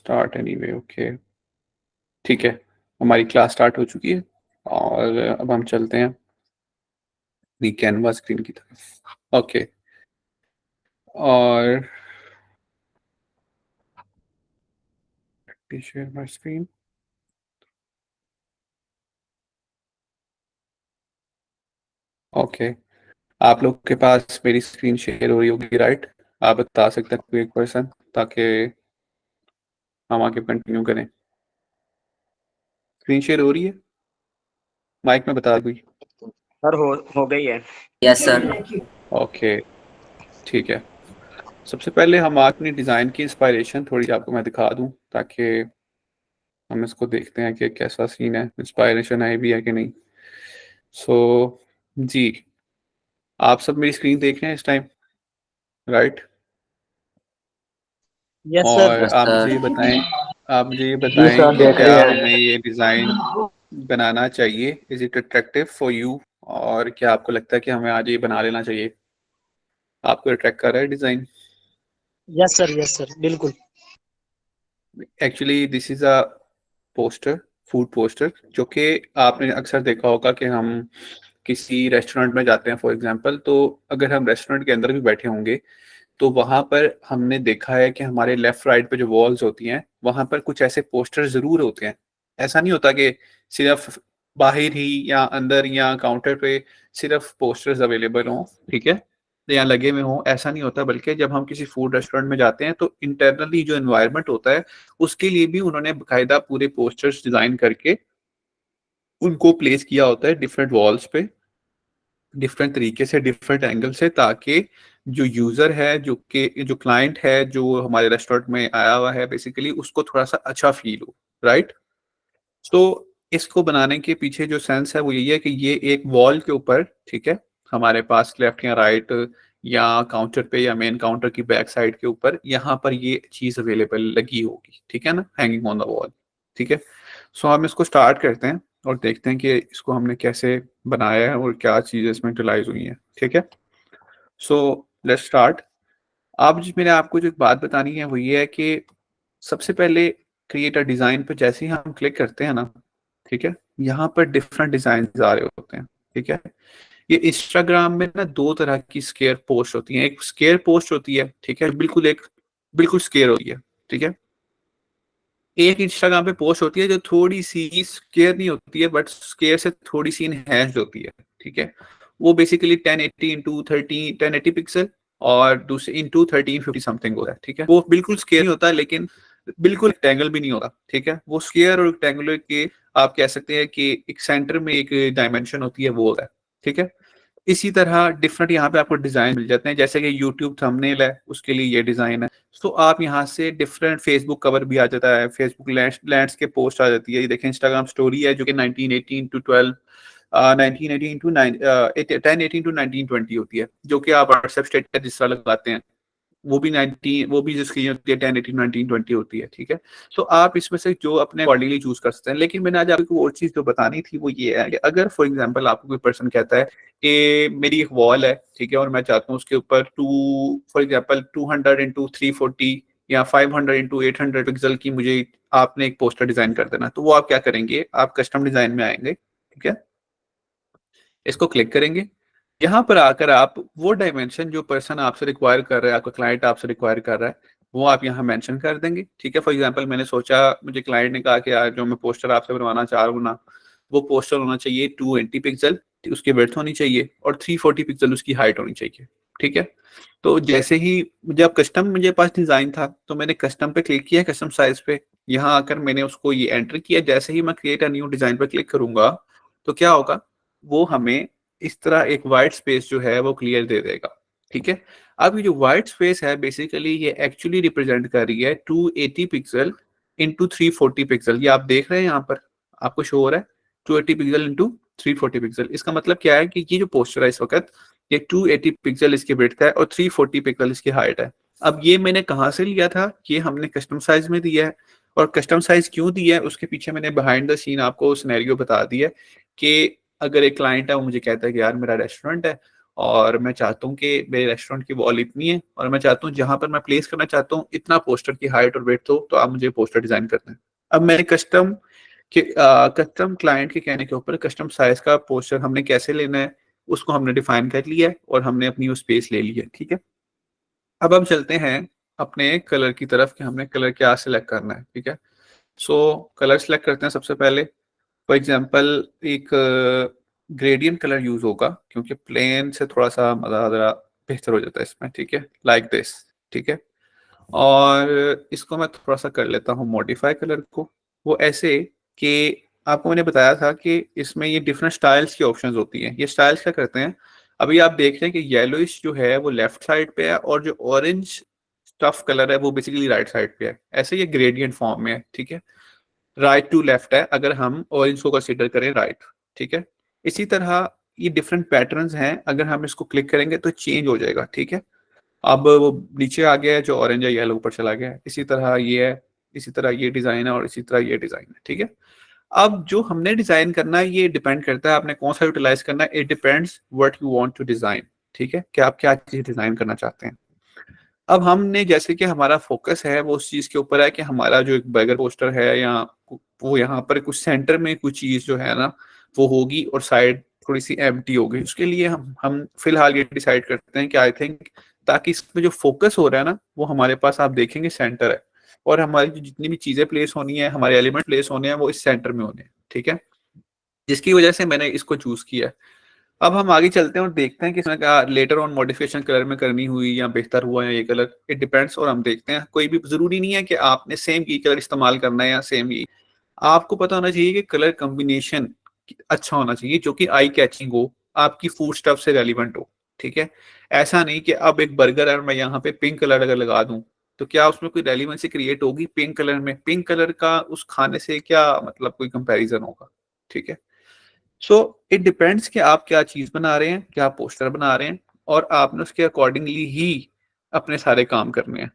Start anyway okay ठीक है। हमारी क्लास स्टार्ट हो चुकी है और अब हम चलते हैं अपनी कैनवा स्क्रीन की तरफ। ओके और शेयर माय स्क्रीन। ओके आप लोग के पास मेरी स्क्रीन शेयर हो रही होगी राइट? आप बता सकते हैं कोई एक पर्सन ताकि हम आगे कंटिन्यू करें। स्क्रीन शेयर हो रही है? माइक में बता कोई। सर हो गई है। Yes sir. ओके ठीक है। सबसे पहले हम अपनी डिज़ाइन की इंस्पायरेशन थोड़ी आपको मैं दिखा दूं ताकि हम इसको देखते हैं कि कैसा सीन है, इंस्पायरेशन है भी है कि नहीं। सो जी आप सब मेरी स्क्रीन देख रहे हैं इस टाइम राइट? Yes sir. और यस आप मुझे सर। ये बताएं, आप मुझे ये जी बताएं सर, कि देख क्या रहे हैं। हमें ये डिज़ाइन बनाना चाहिए? Is it attractive for you? और क्या आपको लगता है कि हमें आज ये बना लेना चाहिए? आपको अट्रैक्ट कर रहा है डिज़ाइन? यस सर बिल्कुल। Actually this is a poster, food poster, जो कि आपने अक्सर देखा होगा कि हम किसी रेस्टोरेंट में जाते हैं फॉर एग्जांपल, तो अगर हम रेस्टोरेंट के अंदर भी बैठे होंगे तो वहां पर हमने देखा है कि हमारे लेफ्ट राइट पे जो वॉल्स होती हैं वहां पर कुछ ऐसे पोस्टर जरूर होते हैं। ऐसा नहीं होता कि सिर्फ बाहर ही या अंदर या काउंटर पे सिर्फ पोस्टर्स अवेलेबल हों, ठीक है, या लगे हुए हों, ऐसा नहीं होता। बल्कि जब हम किसी फूड रेस्टोरेंट में जाते हैं तो इंटरनली जो एनवायरनमेंट होता है उसके लिए भी उन्होंने बाकायदा पूरे पोस्टर्स डिजाइन करके उनको प्लेस किया होता है डिफरेंट वॉल्स पे, डिफरेंट तरीके से, डिफरेंट एंगल से, ताकि जो यूजर है, जो क्लाइंट है, जो हमारे रेस्टोरेंट में आया हुआ है, बेसिकली उसको थोड़ा सा अच्छा फील हो, राइट? तो इसको बनाने के पीछे जो सेंस है वो यही है कि ये एक वॉल के ऊपर, ठीक है, हमारे पास लेफ्ट या राइट या काउंटर पे या मेन काउंटर की बैक साइड के ऊपर यहाँ पर ये चीज अवेलेबल लगी होगी, ठीक है ना, हैंगिंग ऑन द वॉल। ठीक है, सो हम इसको स्टार्ट करते हैं और देखते हैं कि इसको हमने कैसे बनाया है और क्या चीजें इसमें यूटिलाइज हुई हैं। ठीक है, सो लेट्स स्टार्ट। अब जो मैंने आपको जो एक बात बतानी है वो ये है कि सबसे पहले क्रिएट अ डिजाइन पे जैसे ही हम क्लिक करते हैं ना, ठीक है, यहाँ पर डिफरेंट डिजाइन आ रहे होते हैं। ठीक है, ये इंस्टाग्राम में ना दो तरह की स्केयर पोस्ट होती हैं। एक स्केयर पोस्ट होती है, ठीक है, बिल्कुल स्केयर होती है। ठीक है, एक इंस्टाग्राम पे पोस्ट होती है जो थोड़ी सी स्केयर नहीं होती है बट स्केयर से थोड़ी सी इनहेंस्ड होती है। ठीक है, वो बेसिकली 1080 इंटू 1080 पिक्सल और दूसरे इंटू 1350 समथिंग होता है। ठीक है, वो बिल्कुल स्केयर नहीं होता लेकिन बिल्कुल रेक्टेंगल भी नहीं होता। ठीक है, वो स्केयर और रेक्टेंगुलर के आप कह सकते हैं कि एक सेंटर में एक डायमेंशन होती है, वो होता है। ठीक है, इसी तरह डिफरेंट यहाँ पे आपको डिजाइन मिल जाते हैं, जैसे कि यूट्यूब थंबनेल है उसके लिए ये डिजाइन है। तो आप यहाँ से डिफरेंट फेसबुक कवर भी आ जाता है, फेसबुक लैंड्सकेप पोस्ट आ जाती है। ये देखें इंस्टाग्राम स्टोरी है जो कि 1918 टू 12 1918 टू 1018 टू 1920 होती है, जो कि आप व्हाट्सएप स्टेटस जिस तरह लगाते हैं वो भी जिसकी होती है 1018 1920 होती है। ठीक है, तो आप इसमें से जो अपने अकॉर्डिंगली चूज कर सकते हैं। लेकिन मैंने आज आपको और चीज जो बतानी थी वो ये है कि अगर फॉर एग्जांपल आपको कोई पर्सन कहता है कि मेरी एक वॉल है, ठीक है, और मैं चाहता हूँ उसके ऊपर फॉर एग्जांपल 200 इंटू 340 या 500 इंटू 800 पिक्सल की मुझे आपने एक पोस्टर डिजाइन कर देना, तो वो आप क्या करेंगे, आप कस्टम डिजाइन में आएंगे। ठीक है, इसको क्लिक करेंगे। यहाँ पर आकर आप वो डायमेंशन जो पर्सन आपसे रिक्वायर कर रहा है, आपका क्लाइंट आपसे रिक्वायर कर रहा है, वो आप यहाँ मेंशन कर देंगे। ठीक है, फॉर एग्जांपल मैंने सोचा, मुझे क्लाइंट ने कहा कि यार जो मैं पोस्टर आपसे बनवाना चाह रहा हूँ ना, वो पोस्टर होना चाहिए 280 पिक्सल, उसकी विड्थ होनी चाहिए और 340 पिक्सल उसकी हाइट होनी चाहिए। ठीक है, तो जैसे ही जब कस्टम मुझे पास डिजाइन था तो मैंने कस्टम पे क्लिक किया, कस्टम साइज पे, यहाँ आकर मैंने उसको ये एंटर किया। जैसे ही मैं क्रिएट अ न्यू डिजाइन पर क्लिक करूंगा तो क्या होगा, वो हमें इस तरह एक वाइट स्पेस जो है वो क्लियर दे देगा। ठीक है, अब ये जो वाइट स्पेस है बेसिकली ये एक्चुअली रिप्रेजेंट कर रही है 280 पिक्सल इंटू 340 पिक्सल। ये आप देख रहे हैं यहाँ पर आपको शो हो रहा है 280 पिक्सल इंटू 340 पिक्सल। इसका मतलब क्या है कि ये जो पोस्टर है इस वक्त ये 280 पिक्सल इसकी विड्थ है और 340 पिक्सल इसकी हाइट है। अब ये मैंने कहाँ से लिया था, ये हमने कस्टम साइज में दिया है। और कस्टम साइज क्यों दिया है उसके पीछे मैंने बिहाइंड द सीन आपको सिनेरियो बता दिया कि अगर एक क्लाइंट है वो मुझे कहता है कि यार मेरा रेस्टोरेंट है और मैं चाहता हूँ कि मेरे रेस्टोरेंट की वॉल इतनी है और मैं चाहता हूँ जहां पर मैं प्लेस करना चाहता हूँ इतना पोस्टर की हाइट और वेट हो, तो आप मुझे पोस्टर डिजाइन करना है। अब मैंने कस्टम क्लाइंट के कहने के ऊपर कस्टम साइज का पोस्टर हमने कैसे लेना है उसको हमने डिफाइन कर लिया है और हमने अपनी वो स्पेस ले ली है, ठीक है। अब हम चलते हैं अपने कलर की तरफ कि हमने कलर क्या सिलेक्ट करना है, ठीक है। सो कलर सिलेक्ट करते हैं सबसे पहले। फॉर एग्जांपल एक ग्रेडियंट कलर यूज होगा क्योंकि प्लेन से थोड़ा सा मजा जरा बेहतर हो जाता है इसमें, ठीक है, लाइक दिस, ठीक है। और इसको मैं थोड़ा सा कर लेता हूँ मॉडिफाई कलर को, वो ऐसे कि आपको मैंने बताया था कि इसमें ये डिफरेंट स्टाइल्स की ऑप्शंस होती हैं। ये स्टाइल्स क्या करते हैं, अभी आप देख रहे हैं कि येलोइश जो है वो लेफ्ट साइड पे है और जो ऑरेंज स्टफ कलर है वो बेसिकली राइट साइड पे है। ऐसे ये ग्रेडियंट फॉर्म में है, ठीक है। राइट टू लेफ्ट है अगर हम ऑरेंज को कंसीडर करें राइट, ठीक है। इसी तरह ये डिफरेंट पैटर्न्स हैं, अगर हम इसको क्लिक करेंगे तो चेंज हो जाएगा, ठीक है। अब वो नीचे आ गया है, जो ऑरेंज है येलो ऊपर चला गया है। इसी तरह ये है, इसी तरह ये डिजाइन है और इसी तरह ये डिजाइन है, ठीक है। अब जो हमने डिजाइन करना है ये डिपेंड करता है आपने कौन सा यूटिलाइज करना है। It depends what you want to design, ठीक है, कि आप क्या चीज डिजाइन करना चाहते हैं। अब हमने जैसे कि हमारा फोकस है वो उस चीज के ऊपर है कि हमारा जो एक बर्गर पोस्टर है या वो यहाँ पर कुछ सेंटर में कुछ चीज जो है ना वो होगी और साइड थोड़ी सी एम्प्टी होगी। उसके लिए हम फिलहाल ये डिसाइड करते हैं कि आई थिंक ताकि इसमें जो फोकस हो रहा है ना वो हमारे पास आप देखेंगे सेंटर है और हमारी जो जितनी भी चीजें प्लेस होनी है, हमारे एलिमेंट प्लेस होने हैं वो इस सेंटर में होने हैं, ठीक है। जिसकी वजह से मैंने इसको चूज किया है। अब हम आगे चलते हैं और देखते हैं कि इसमें क्या लेटर ऑन मॉडिफिकेशन कलर में करनी हुई या बेहतर हुआ या ये कलर, इट डिपेंड्स। और हम देखते हैं, कोई भी जरूरी नहीं है कि आपने सेम ये कलर इस्तेमाल करना है या सेम ये, आपको पता होना चाहिए कि कलर कॉम्बिनेशन अच्छा होना चाहिए जो कि आई कैचिंग हो, आपकी फूड स्टफ से रेलिवेंट हो, ठीक है। ऐसा नहीं कि अब एक बर्गर है और मैं यहाँ पे पिंक कलर अगर लगा दूं तो क्या उसमें कोई रेलिवेंसी क्रिएट होगी? पिंक कलर में पिंक कलर का उस खाने से क्या मतलब कोई कंपैरिजन होगा, ठीक है। सो इट डिपेंड्स कि आप क्या चीज बना रहे हैं, क्या पोस्टर बना रहे हैं, और आपने उसके अकॉर्डिंगली ही अपने सारे काम करने हैं।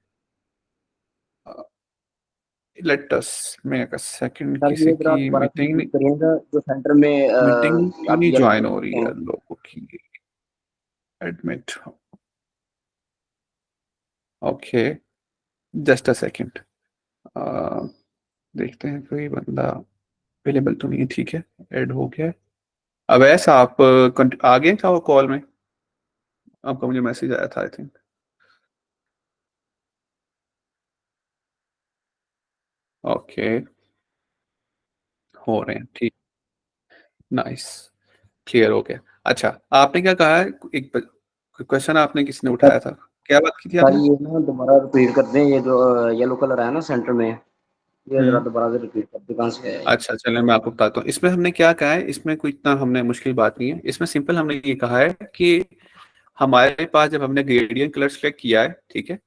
Let us make a second, sir किसी ये जरा की दोबारा से मीटिंग रिपीट करिएगा जो सेंटर में मीटिंग क्यों आप नहीं येलो ज्वाइन कलर हो रही करते है हैं। लोगों की? Admit, okay, just a second. देखते हैं कोई बंदा अवेलेबल तो नहीं है, ठीक है, ऐड हो गया है। अब ऐसा आप आ गए क्या वो कॉल में? आपका मुझे मैसेज आया था आई थिंक। ओके, हो रहे हैं, ठीक, नाइस, क्लियर हो गया। अच्छा, आपने क्या कहा है? एक क्वेश्चन आपने किसने सर उठाया था? क्या बात की थी सर आपने? ये ना दोबारा रिपीट कर दें, ये जो येलो कलर है ना सेंटर में, ये जरा हम्म, दोबारा से रिपीट कर दें, कहाँ से है ये। अच्छा चलें मैं आपको बताता हूँ इसमें हमने क्या कहा है। इसमें कोई इतना हमने मुश्किल बात नहीं है, इसमें सिंपल हमने ये कहा है कि हमारे पास जब हमने ग्रेडियंट कलर सेलेक्ट किया है, ठीक है,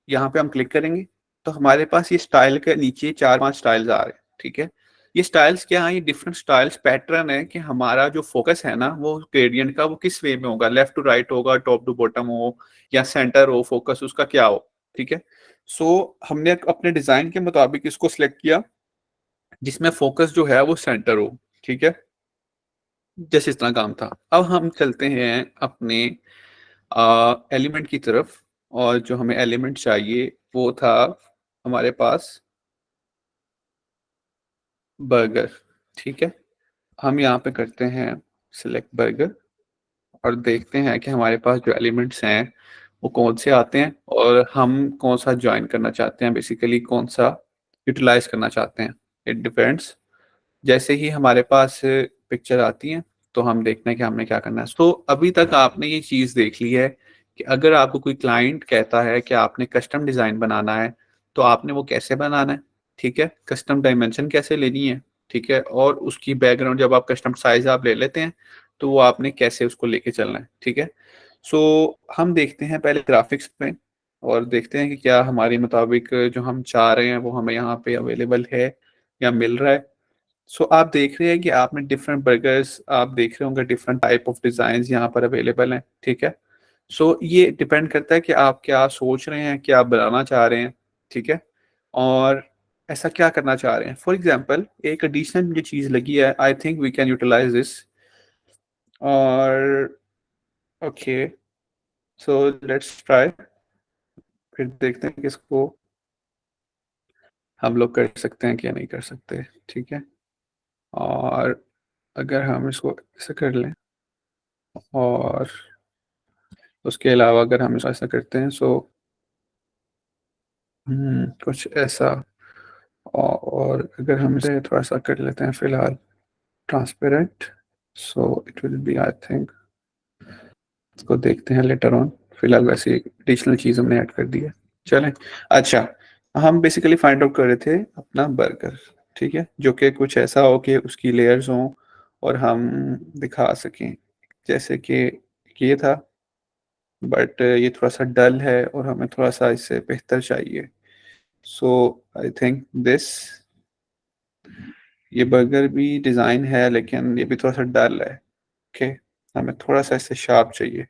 यहाँ पे हम क्लिक करेंगे तो हमारे पास ये स्टाइल के नीचे 4-5 स्टाइल्स आ रहे हैं, ठीक है। ये स्टाइल्स क्या है? ये डिफरेंट स्टाइल्स पैटर्न है कि हमारा जो फोकस है ना वो ग्रेडियंट का वो किस वे में होगा, लेफ्ट टू राइट होगा, टॉप टू बॉटम हो या सेंटर हो, फोकस उसका क्या हो, ठीक है। सो हमने अपने डिजाइन के मुताबिक इसको सिलेक्ट किया जिसमें फोकस जो है वो सेंटर हो, ठीक है। जैसे इस तरह काम था। अब हम चलते हैं अपने एलिमेंट की तरफ, और जो हमें एलिमेंट चाहिए वो था हमारे पास बर्गर, ठीक है। हम यहाँ पे करते हैं सिलेक्ट बर्गर और देखते हैं कि हमारे पास जो एलिमेंट्स हैं वो कौन से आते हैं और हम कौन सा ज्वाइन करना चाहते हैं, बेसिकली कौन सा यूटिलाइज करना चाहते हैं। It depends. जैसे ही हमारे पास पिक्चर आती है तो हम देखते हैं कि हमने क्या करना है। तो अभी तक आपने ये चीज़ देख ली है कि अगर आपको कोई क्लाइंट कहता है कि आपने कस्टम डिज़ाइन बनाना है तो आपने वो कैसे बनाना है, ठीक है, कस्टम डायमेंशन कैसे लेनी है, ठीक है, और उसकी बैकग्राउंड जब आप कस्टम साइज आप ले लेते हैं तो वो आपने कैसे उसको लेके चलना है, ठीक है। सो हम देखते हैं पहले ग्राफिक्स पे और देखते हैं कि क्या हमारे मुताबिक जो हम चाह रहे हैं वो हमें यहाँ पे अवेलेबल है या मिल रहा है। सो आप देख रहे हैं कि आपने डिफरेंट बर्गर्स आप देख रहे होंगे, डिफरेंट टाइप ऑफ डिजाइन यहाँ पर अवेलेबल हैं, ठीक है। सो ये डिपेंड करता है कि आप क्या सोच रहे हैं, क्या बनाना चाह रहे हैं, ठीक है, और ऐसा क्या करना चाह रहे हैं। फॉर एग्जाम्पल एक एडिशनल मुझे चीज़ लगी है, I think we can utilize this. और ओके, सो लेट्स ट्राई। फिर देखते हैं कि इसको हम लोग कर सकते हैं कि या नहीं कर सकते। ठीक है, और अगर हम इसको ऐसा कर लें और उसके अलावा अगर हम इसको ऐसा करते हैं, सो कुछ ऐसा, और अगर हम इसे थोड़ा सा कर लेते हैं फिलहाल transparent, so it will be, I think, इसको देखते हैं लेटर ऑन। फिलहाल वैसे एक एडिशनल चीज हमने ऐड कर दी है। चलें। अच्छा, हम बेसिकली फाइंड आउट कर रहे थे अपना बर्गर, ठीक है, जो कि कुछ ऐसा हो कि उसकी लेयर्स हों और हम दिखा सकें, जैसे कि ये था, बट ये थोड़ा सा डल है और हमें थोड़ा सा इससे बेहतर चाहिए। सो आई थिंक दिस, ये बर्गर भी डिज़ाइन है लेकिन ये भी थोड़ा सा डल है। ओके, हमें थोड़ा सा इससे शार्प चाहिए।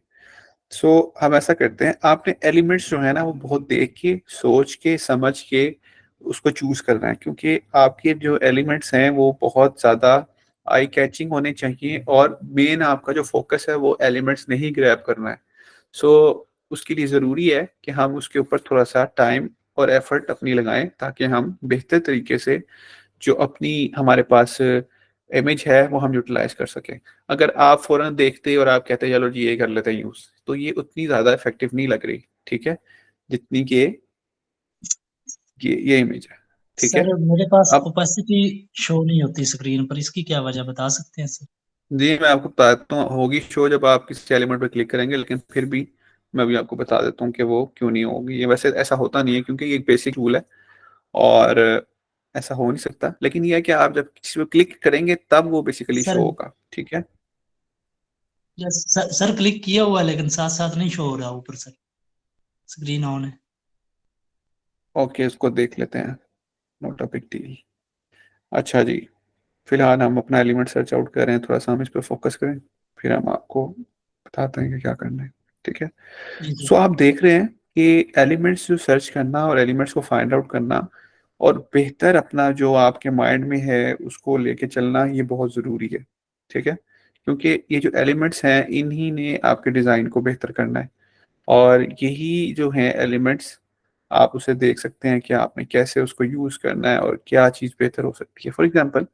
सो हम ऐसा करते हैं, आपने एलिमेंट्स जो है ना वो बहुत देख के सोच के समझ के उसको चूज करना है, क्योंकि आपके जो एलिमेंट्स हैं वो बहुत ज़्यादा आई कैचिंग होने चाहिए और मेन आपका जो फोकस है वो एलिमेंट्स नहीं ग्रैब करना है। सो उसके लिए ज़रूरी है कि हम उसके ऊपर थोड़ा सा टाइम और एफर्ट अपनी लगाएं, ताकि हम बेहतर तरीके से जो अपनी हमारे पास इमेज है वो हम यूटिलाइज कर सकें। अगर आप फौरन देखते और आप कहते चलो जी ये कर लेते हैं यूज, तो ये उतनी ज्यादा इफेक्टिव नहीं लग रही, ठीक है, जितनी कि ये इमेज है। ठीक है, सर मेरे पास अब ओपेसिटी शो नहीं होती स्क्रीन पर, इसकी क्या वजह बता सकते हैं सर? जी मैं आपको बता देता हूँ, होगी शो जब आप किसी एलिमेंट पर क्लिक करेंगे, लेकिन फिर भी मैं भी आपको बता देता हूँ कि वो क्यों नहीं होगी। ये वैसे ऐसा होता नहीं है क्योंकि ये एक बेसिक रूल है और ऐसा हो नहीं सकता, लेकिन ये है कि आप जब किसी पर क्लिक करेंगे तब वो बेसिकली सर शो होगा। ठीक है, यस सर, क्लिक किया हुआ है लेकिन साथ साथ नहीं शो हो रहा ऊपर सर, स्क्रीन ऑन है। ओके, उसको देख लेते हैं, नॉट अ बिग डील। अच्छा जी, फिलहाल हम अपना एलिमेंट सर्च आउट कर रहे हैं, थोड़ा सा हम इस पर फोकस करें, फिर हम आपको बताते हैं कि क्या करना है। ठीक है, जी सो सर। आप देख रहे हैं कि एलिमेंट्स जो सर्च करना और एलिमेंट्स को फाइंड आउट करना और बेहतर अपना जो आपके माइंड में है उसको लेके चलना, ये बहुत ज़रूरी है। ठीक है, क्योंकि ये जो एलिमेंट्स हैं इन्हीं ने आपके डिज़ाइन को बेहतर करना है, और यही जो है एलिमेंट्स आप उसे देख सकते हैं कि आपने कैसे उसको यूज़ करना है और क्या चीज़ बेहतर हो सकती है। फॉर एग्जांपल,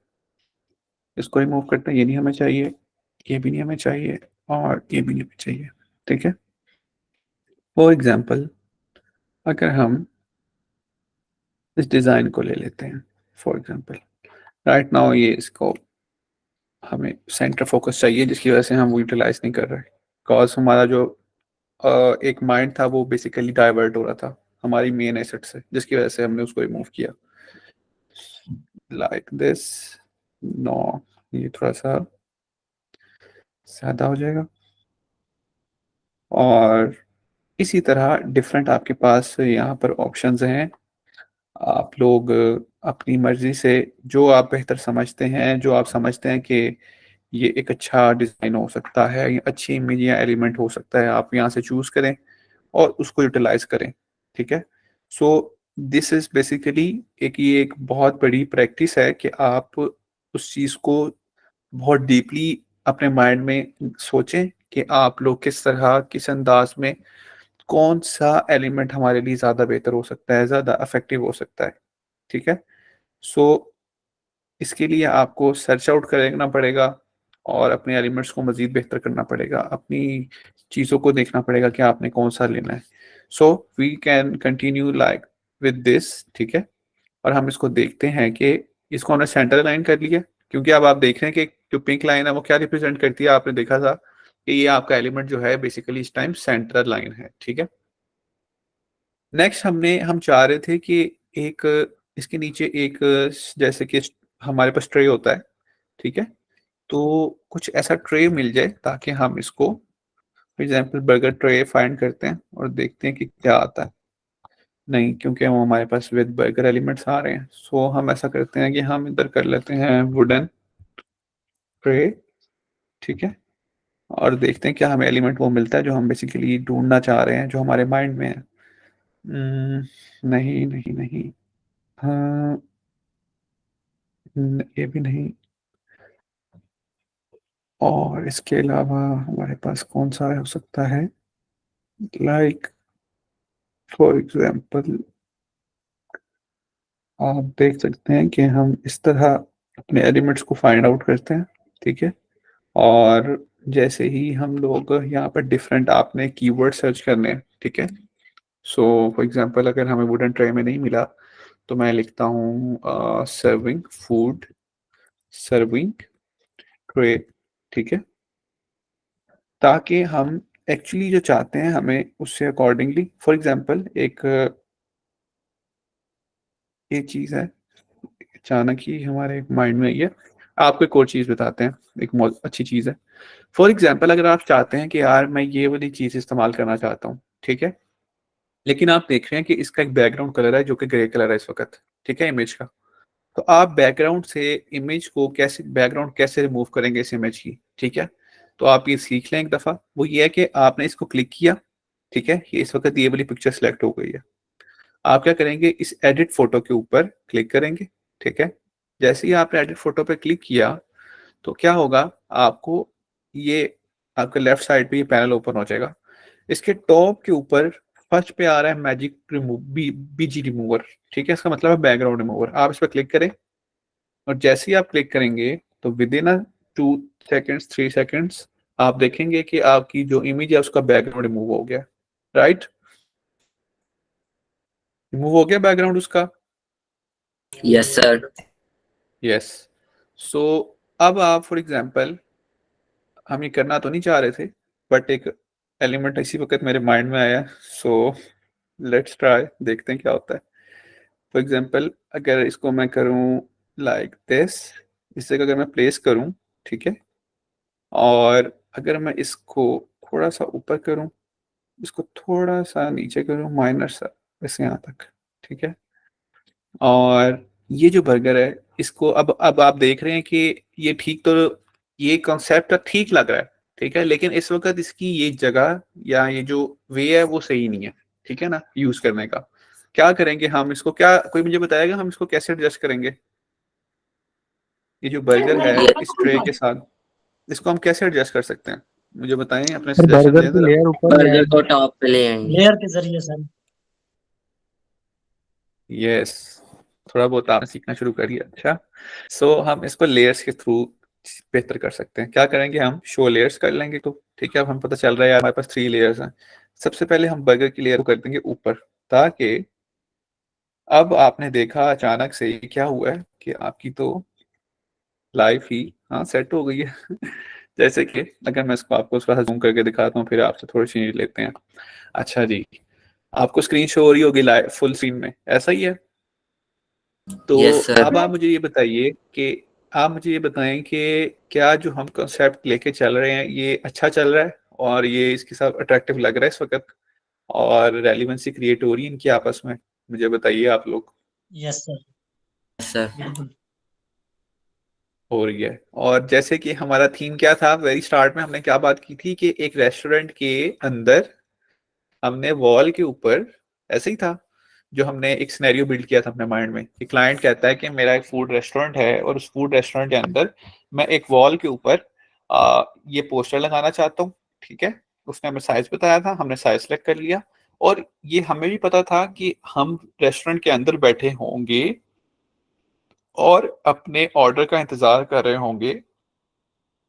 इसको रिमूव करते हैं, ये नहीं हमें चाहिए, ये भी नहीं हमें चाहिए, और ये भी नहीं हमें चाहिए। ठीक है, फॉर एग्जांपल अगर हम इस डिज़ाइन को ले लेते हैं, फॉर एग्जांपल राइट नाउ ये इसको हमें सेंटर फोकस चाहिए, जिसकी वजह से हम वो यूटिलाइज नहीं कर रहे, बिकॉज हमारा जो एक माइंड था वो बेसिकली डाइवर्ट हो रहा था हमारी मेन एसेट से, जिसकी वजह से हमने उसको रिमूव किया लाइक दिस। नो, ये थोड़ा सा ज्यादा हो जाएगा, और इसी तरह डिफरेंट आपके पास यहाँ पर ऑप्शंस हैं। आप लोग अपनी मर्जी से जो आप बेहतर समझते हैं, जो आप समझते हैं कि ये एक अच्छा डिज़ाइन हो सकता है, ये अच्छी इमेज या एलिमेंट हो सकता है, आप यहाँ से चूज करें और उसको यूटिलाइज करें। ठीक है, सो दिस इज बेसिकली एक, ये एक बहुत बड़ी प्रैक्टिस है कि आप उस चीज़ को बहुत डीपली अपने माइंड में सोचें कि आप लोग किस तरह, किस अंदाज में, कौन सा एलिमेंट हमारे लिए ज़्यादा बेहतर हो सकता है, ज़्यादा इफेक्टिव हो सकता है। ठीक है, सो इसके लिए आपको सर्च आउट करना पड़ेगा और अपने एलिमेंट्स को मज़ीद बेहतर करना पड़ेगा, अपनी चीज़ों को देखना पड़ेगा कि आपने कौन सा लेना है। So we can continue like with this. ठीक है, और हम इसको देखते हैं कि इसको हमने सेंटर लाइन कर लिया, क्योंकि अब आप देख रहे हैं कि जो पिंक लाइन है वो क्या रिप्रेजेंट करती है, आपने देखा था कि ये आपका एलिमेंट जो है बेसिकली इस टाइम सेंटर लाइन है। ठीक है, नेक्स्ट हम चाह रहे थे कि एक इसके नीचे एक, जैसे कि हमारे पास ट्रे होता है, ठीक है, तो कुछ ऐसा ट्रे मिल जाए ताकि हम इसको for example burger tray find करते हैं और देखते हैं कि क्या आता है। नहीं, क्योंकि वो हमारे पास विद बर्गर एलिमेंट्स आ रहे हैं, सो हम ऐसा करते हैं कि हम इधर कर लेते हैं वुडन ट्रे। ठीक है, और देखते हैं क्या हमें एलिमेंट वो मिलता है जो हम बेसिकली ढूंढना चाह रहे हैं, जो हमारे माइंड में है। नहीं नहीं नहीं, हाँ, ये भी नहीं, और इसके अलावा हमारे पास कौन सा हो सकता है, लाइक फॉर एग्जाम्पल आप देख सकते हैं कि हम इस तरह अपने एलिमेंट्स को फाइंड आउट करते हैं, ठीक है। और जैसे ही हम लोग यहाँ पर डिफरेंट आपने कीवर्ड सर्च करने हैं, ठीक है। सो फॉर एग्जांपल अगर हमें वुडन ट्रे में नहीं मिला तो मैं लिखता हूँ सर्विंग फूड, सर्विंग ट्रे, ठीक है, ताकि हम एक्चुअली जो चाहते हैं हमें उससे अकॉर्डिंगली, फॉर एग्जांपल एक ये चीज़ है अचानक ही हमारे माइंड में आई है, आपको एक और चीज़ बताते हैं, एक बहुत अच्छी चीज़ है। फॉर एग्जांपल अगर आप चाहते हैं कि यार मैं ये वाली चीज़ इस्तेमाल करना चाहता हूँ, ठीक है, लेकिन आप देख रहे हैं कि इसका एक बैकग्राउंड कलर है जो कि ग्रे कलर है इस वक्त, ठीक है, इमेज का। तो आप बैकग्राउंड से इमेज को कैसे, बैकग्राउंड कैसे रिमूव करेंगे इस इमेज की, ठीक है। तो आप ये सीख लें एक दफ़ा, वो ये है कि आपने इसको क्लिक किया, ठीक है, ये इस वक्त ये वाली पिक्चर सेलेक्ट हो गई है। आप क्या करेंगे, इस एडिट फोटो के ऊपर क्लिक करेंगे, ठीक है। जैसे ही आपने एडिट फोटो पे क्लिक किया तो क्या होगा, आपको ये आपके लेफ्ट साइड पे ये पैनल ओपन हो जाएगा। इसके टॉप के ऊपर फर्स्ट पे आ रहा है मैजिक रिमूव, बीजी रिमूवर, ठीक है, इसका मतलब है बैकग्राउंड रिमूवर। आप इस पर क्लिक करें और जैसे ही आप क्लिक करेंगे तो विद इन 2 सेकेंड्स 3 सेकेंड्स आप देखेंगे कि आपकी जो इमेज है उसका बैकग्राउंड रिमूव हो गया, राइट, रिमूव हो गया बैकग्राउंड उसका। Yes sir. यस। सो अब आप फॉर एग्जांपल, हम ये करना तो नहीं चाह रहे थे बट एक एलिमेंट इसी वक्त मेरे माइंड में आया, सो लेट्स ट्राई, देखते हैं क्या होता है। फॉर एग्जांपल अगर इसको मैं करूं लाइक दिस, इस जगह अगर मैं प्लेस करूं, ठीक है, और अगर मैं इसको थोड़ा सा ऊपर करूं, इसको थोड़ा सा नीचे करूं, माइनर सा, बस यहाँ तक, ठीक है। और ये जो बर्गर है इसको अब आप देख रहे हैं कि ये ठीक तो, ये कॉन्सेप्ट ठीक लग रहा है, ठीक है, लेकिन इस वक्त इसकी ये जगह या ये जो वे है वो सही नहीं है, ठीक है ना, यूज करने का। क्या करेंगे हम इसको, क्या कोई मुझे बताएगा हम इसको कैसे एडजस्ट करेंगे, ये जो बर्गर है इस ट्रे के साथ, इसको हम कैसे एडजस्ट कर सकते हैं, मुझे बताएं, अपने सर सजेशन बर्गर दें की जरा। लेयर ऊपर ले बर्गर आएंगे। को टॉप पे ले आएंगे। लेयर के जरिए सर। यस, थोड़ा बहुत आपने सीखना शुरू करिए, अच्छा। सो हम इसको लेयर्स के थ्रू बेहतर कर सकते हैं। क्या करेंगे, हम शो लेयर्स कर लेंगे, तो ठीक है, अब हम पता चल रहा है यार हमारे पास 3 लेयर्स हैं। सबसे पहले हम बर्गर की लेयर को कर देंगे ऊपर, ताकि अब आपने देखा अचानक से ये क्या हुआ है कि आपकी तो लाइफ ही हाँ सेट हो गई है जैसे कि अगर मैं इसको आपको थोड़ा सा जूम करके दिखाता हूँ, फिर आपसे थोड़ी सी लेते हैं। अच्छा जी, आपको स्क्रीन शो हो रही होगी लाइव फुल स्क्रीन में, ऐसा ही है। तो यस सर। अब आप मुझे ये बताइए कि आप मुझे ये बताएं कि क्या जो हम कॉन्सेप्ट लेके चल रहे हैं ये अच्छा चल रहा है और ये इसके साथ अट्रैक्टिव लग रहा है इस वक्त, और रेलिवेंसी क्रिएट हो रही है इनकी आपस में, मुझे बताइए आप लोग। यस सर, सर बिल्कुल। हो रही है। और जैसे कि हमारा थीम क्या था, वेरी स्टार्ट में हमने क्या बात की थी कि एक रेस्टोरेंट के अंदर हमने वॉल के ऊपर, ऐसे ही था, जो हमने एक सिनेरियो बिल्ड किया था अपने माइंड में कि क्लाइंट कहता है कि मेरा एक फूड रेस्टोरेंट है और उस फूड रेस्टोरेंट के अंदर मैं एक वॉल के ऊपर ये पोस्टर लगाना चाहता हूँ, ठीक है। उसने हमें साइज बताया था, हमने साइज सेलेक्ट कर लिया, और ये हमें भी पता था कि हम रेस्टोरेंट के अंदर बैठे होंगे और अपने ऑर्डर का इंतजार कर रहे होंगे।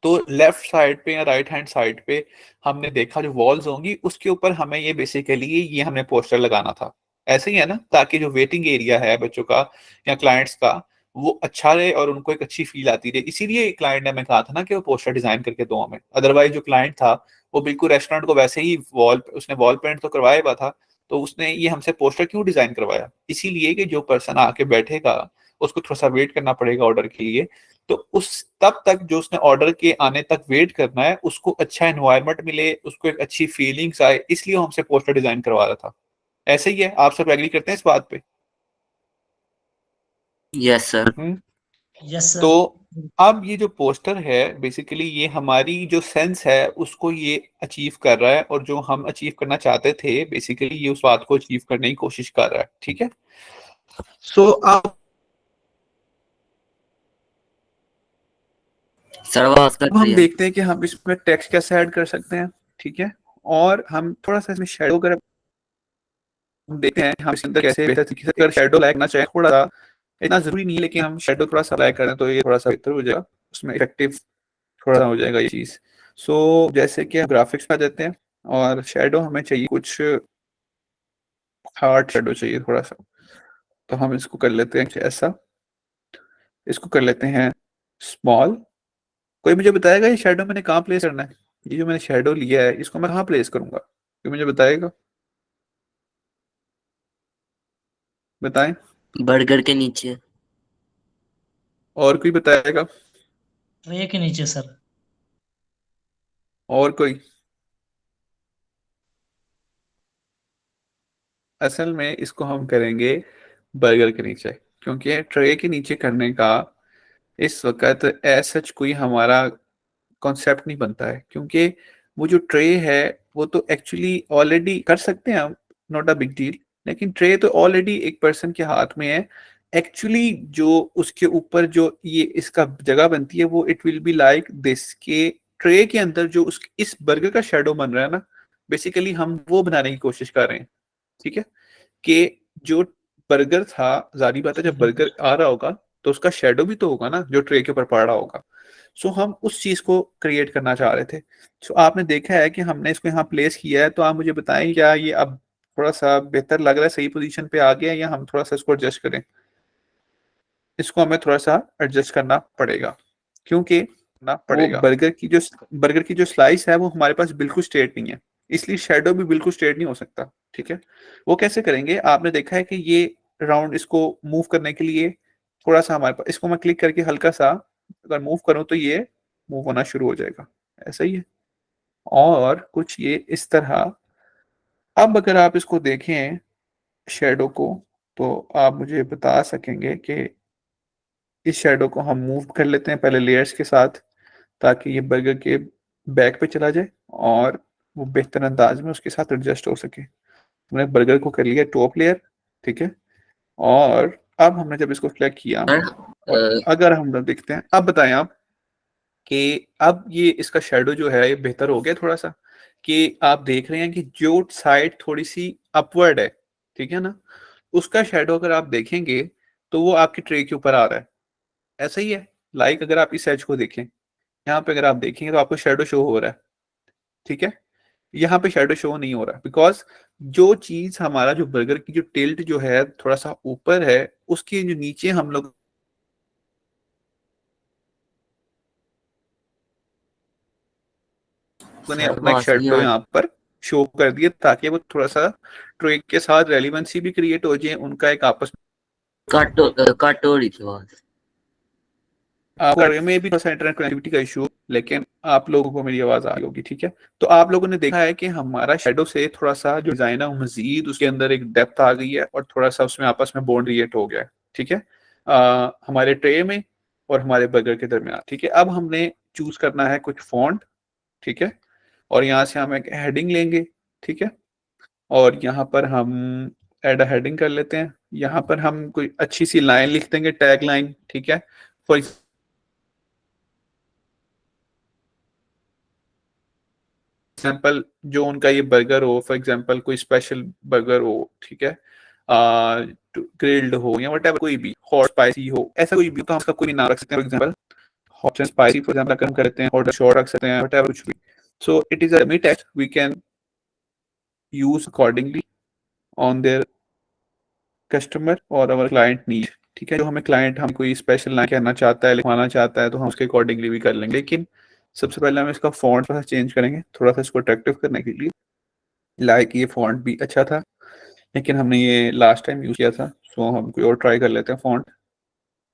तो लेफ्ट साइड पे या राइट हैंड साइड पे हमने देखा जो वॉल्स होंगी उसके ऊपर हमें ये बेसिकली ये हमने पोस्टर लगाना था, ऐसे ही है ना, ताकि जो वेटिंग एरिया है बच्चों का या क्लाइंट्स का वो अच्छा रहे और उनको एक अच्छी फील आती रहे। इसीलिए क्लाइंट ने हमें कहा था ना कि वो पोस्टर डिजाइन करके दो हमें, अदरवाइज जो क्लाइंट था वो बिल्कुल रेस्टोरेंट को वैसे ही वॉल, उसने वॉल पेंट तो करवाया हुआ था, तो उसने ये हमसे पोस्टर क्यों डिजाइन करवाया, इसीलिए कि जो पर्सन आके बैठेगा उसको थोड़ा सा वेट करना पड़ेगा ऑर्डर के लिए। तो उस तब तक जो उसने ऑर्डर के आने तक वेट करना है उसको अच्छा एनवायरनमेंट मिले, उसको एक अच्छी फीलिंग्स आए, इसलिए हमसे पोस्टर डिजाइन करवा रहा था। ऐसे ही है, आप सब एग्री करते हैं इस बात पे? Yes sir. यस तो सर। अब ये जो पोस्टर है बेसिकली ये हमारी जो सेंस है उसको ये अचीव कर रहा है, और जो हम अचीव करना चाहते थे बेसिकली ये उस बात को अचीव करने की कोशिश कर रहा है, ठीक है। सो आप सर आवाज कट अब रही हम है। देखते हैं कि हम इसमें टेक्स्ट कैसे ऐड कर सकते हैं, ठीक है। और हम थोड़ा सा इसमें शेडो कर देखते हैं, हम इसके अंदर कैसे बेहतर तरीके से, अगर शेडो लाइक ना चाहे थोड़ा सा, इतना जरूरी नहीं है, लेकिन हम शेडो थोड़ा सा लाइक करें तो ये थोड़ा सा बेहतर हो जाएगा, उसमें इफेक्टिव थोड़ा सा हो जाएगा ये चीज। सो जैसे कि हम ग्राफिक्स में आ जाते हैं और शेडो हमें चाहिए कुछ हार्ड शेडो चाहिए थोड़ा सा, तो हम इसको कर लेते हैं ऐसा, इसको कर लेते हैं स्मॉल। कोई मुझे बताएगा ये शेडो मैंने कहाँ प्लेस करना है, ये जो मैंने शेडो लिया है इसको मैं कहाँ प्लेस करूंगा, कोई मुझे बताएगा, बताएं। बर्गर के नीचे। और कोई बताएगा, ट्रे के नीचे सर। और कोई। असल में इसको हम करेंगे बर्गर के नीचे, क्योंकि ट्रे के नीचे करने का इस वक्त सच कोई हमारा कॉन्सेप्ट नहीं बनता है, क्योंकि वो जो ट्रे है वो तो एक्चुअली ऑलरेडी कर सकते हैं हम, नॉट अ बिग डील, लेकिन ट्रे तो ऑलरेडी एक पर्सन के हाथ में है। एक्चुअली जो उसके ऊपर जो ये इसका जगह बनती है वो it will be like this, के ट्रे के अंदर जो उस इस बर्गर का शेडो बन रहा है ना, बेसिकली हम वो बनाने की कोशिश कर रहे हैं, ठीक है। कि जो बर्गर था, जारी बात है जब बर्गर आ रहा होगा तो उसका शेडो भी तो होगा ना जो ट्रे के ऊपर पड़ रहा होगा। सो हम उस चीज को क्रिएट करना चाह रहे थे। सो आपने देखा है कि हमने इसको यहाँ प्लेस किया है, तो आप मुझे बताएं क्या ये अब थोड़ा सा बेहतर लग रहा है, सही पोजीशन पे आ गया है, या हम थोड़ा सा इसको एडजस्ट करें। इसको हमें थोड़ा सा एडजस्ट करना पड़ेगा, क्योंकि ना वो बर्गर की जो स्लाइस है वो हमारे पास बिल्कुल स्ट्रेट नहीं है, इसलिए शेडो भी बिल्कुल स्ट्रेट नहीं हो सकता, ठीक है। वो कैसे करेंगे, आपने देखा है कि ये राउंड इसको मूव करने के लिए थोड़ा सा हमारे पास, इसको मैं क्लिक करके हल्का सा अगर मूव करूं तो ये मूव होना शुरू हो जाएगा, ऐसा ही है। और कुछ ये इस तरह। अब अगर आप इसको देखें शेडो को, तो आप मुझे बता सकेंगे कि इस शेडो को हम मूव कर लेते हैं पहले लेयर्स के साथ, ताकि ये बर्गर के बैक पे चला जाए और वो बेहतर अंदाज में उसके साथ एडजस्ट हो सके। हमने बर्गर को कर लिया टॉप लेयर, ठीक है। और अब हमने जब इसको सेलेक्ट किया, और सर अगर हम लोग देखते हैं, अब बताएं आप कि अब ये इसका शेडो जो है ये बेहतर हो गया थोड़ा सा, कि आप देख रहे हैं कि जो साइड थोड़ी सी अपवर्ड है, ठीक है ना, उसका शेडो अगर आप देखेंगे तो वो आपकी ट्रे के ऊपर आ रहा है, ऐसा ही है। लाइक अगर आप इस एज को देखें, यहाँ पे अगर आप देखेंगे तो आपको शेडो शो हो रहा है, ठीक है। यहाँ पे शेडो शो नहीं हो रहा, बिकॉज जो चीज हमारा जो बर्गर की जो टिल्ट जो है थोड़ा सा ऊपर है, उसके जो नीचे हम लोग ने सर अपना एक आवाज नहीं शेडो आ यहाँ पर शो कर दिया, ताकि वो थोड़ा सा ट्रैक के साथ रेलिवेंसी भी क्रिएट हो जाए, उनका एक आपस कट हो रही थी आवाज। में भी थोड़ा सा इंटरनेट कनेक्टिविटी का इशू, लेकिन आप लोगों को मेरी आवाज आ रही होगी, ठीक है। तो आप लोगों ने देखा है कि हमारा शेडो से थोड़ा सा जो डिजाइन है वो मजीद उसके अंदर एक डेप्थ आ गई है, और थोड़ा सा उसमें आपस में बॉन्ड क्रिएट हो गया है, ठीक है। हमारे ट्रे में और हमारे बर्गर के दरमियान, ठीक है। अब हमने चूज करना है कुछ फॉन्ट, ठीक है। और यहाँ से हम एक हेडिंग लेंगे, ठीक है। और यहाँ पर हम एड हेडिंग कर लेते हैं, यहाँ पर हम कोई अच्छी सी लाइन लिख देंगे, टैग लाइन, ठीक है। फॉर एग्जाम्पल जो उनका ये बर्गर हो, फॉर एग्जाम्पल कोई स्पेशल बर्गर हो, ठीक है, ग्रिल्ड हो या वट कोई भी हॉट स्पाइसी हो, ऐसा कोई भी, तो हम उसका कोई नाम रख सकते हैं, for example hot and spicy, for example अगर हम करते हैं हॉट शॉर्ट रख सकते हैं, वट कुछ भी। So it is a dummy text we can use accordingly on their customer और अवर क्लाइंट नीड, ठीक है। जो हमें क्लाइंट हम कोई स्पेशल ना कहना चाहता है, लिखवाना चाहता है, तो हम उसके अकॉर्डिंगली भी कर लेंगे, लेकिन सबसे पहले हम इसका फॉन्ट थोड़ा सा चेंज करेंगे, थोड़ा सा इसको अट्रैक्टिव करने के लिए। लाइक ये फॉन्ट भी अच्छा था, लेकिन हमने ये लास्ट टाइम यूज किया था, सो हम कोई और ट्राई कर लेते हैं फॉन्ट,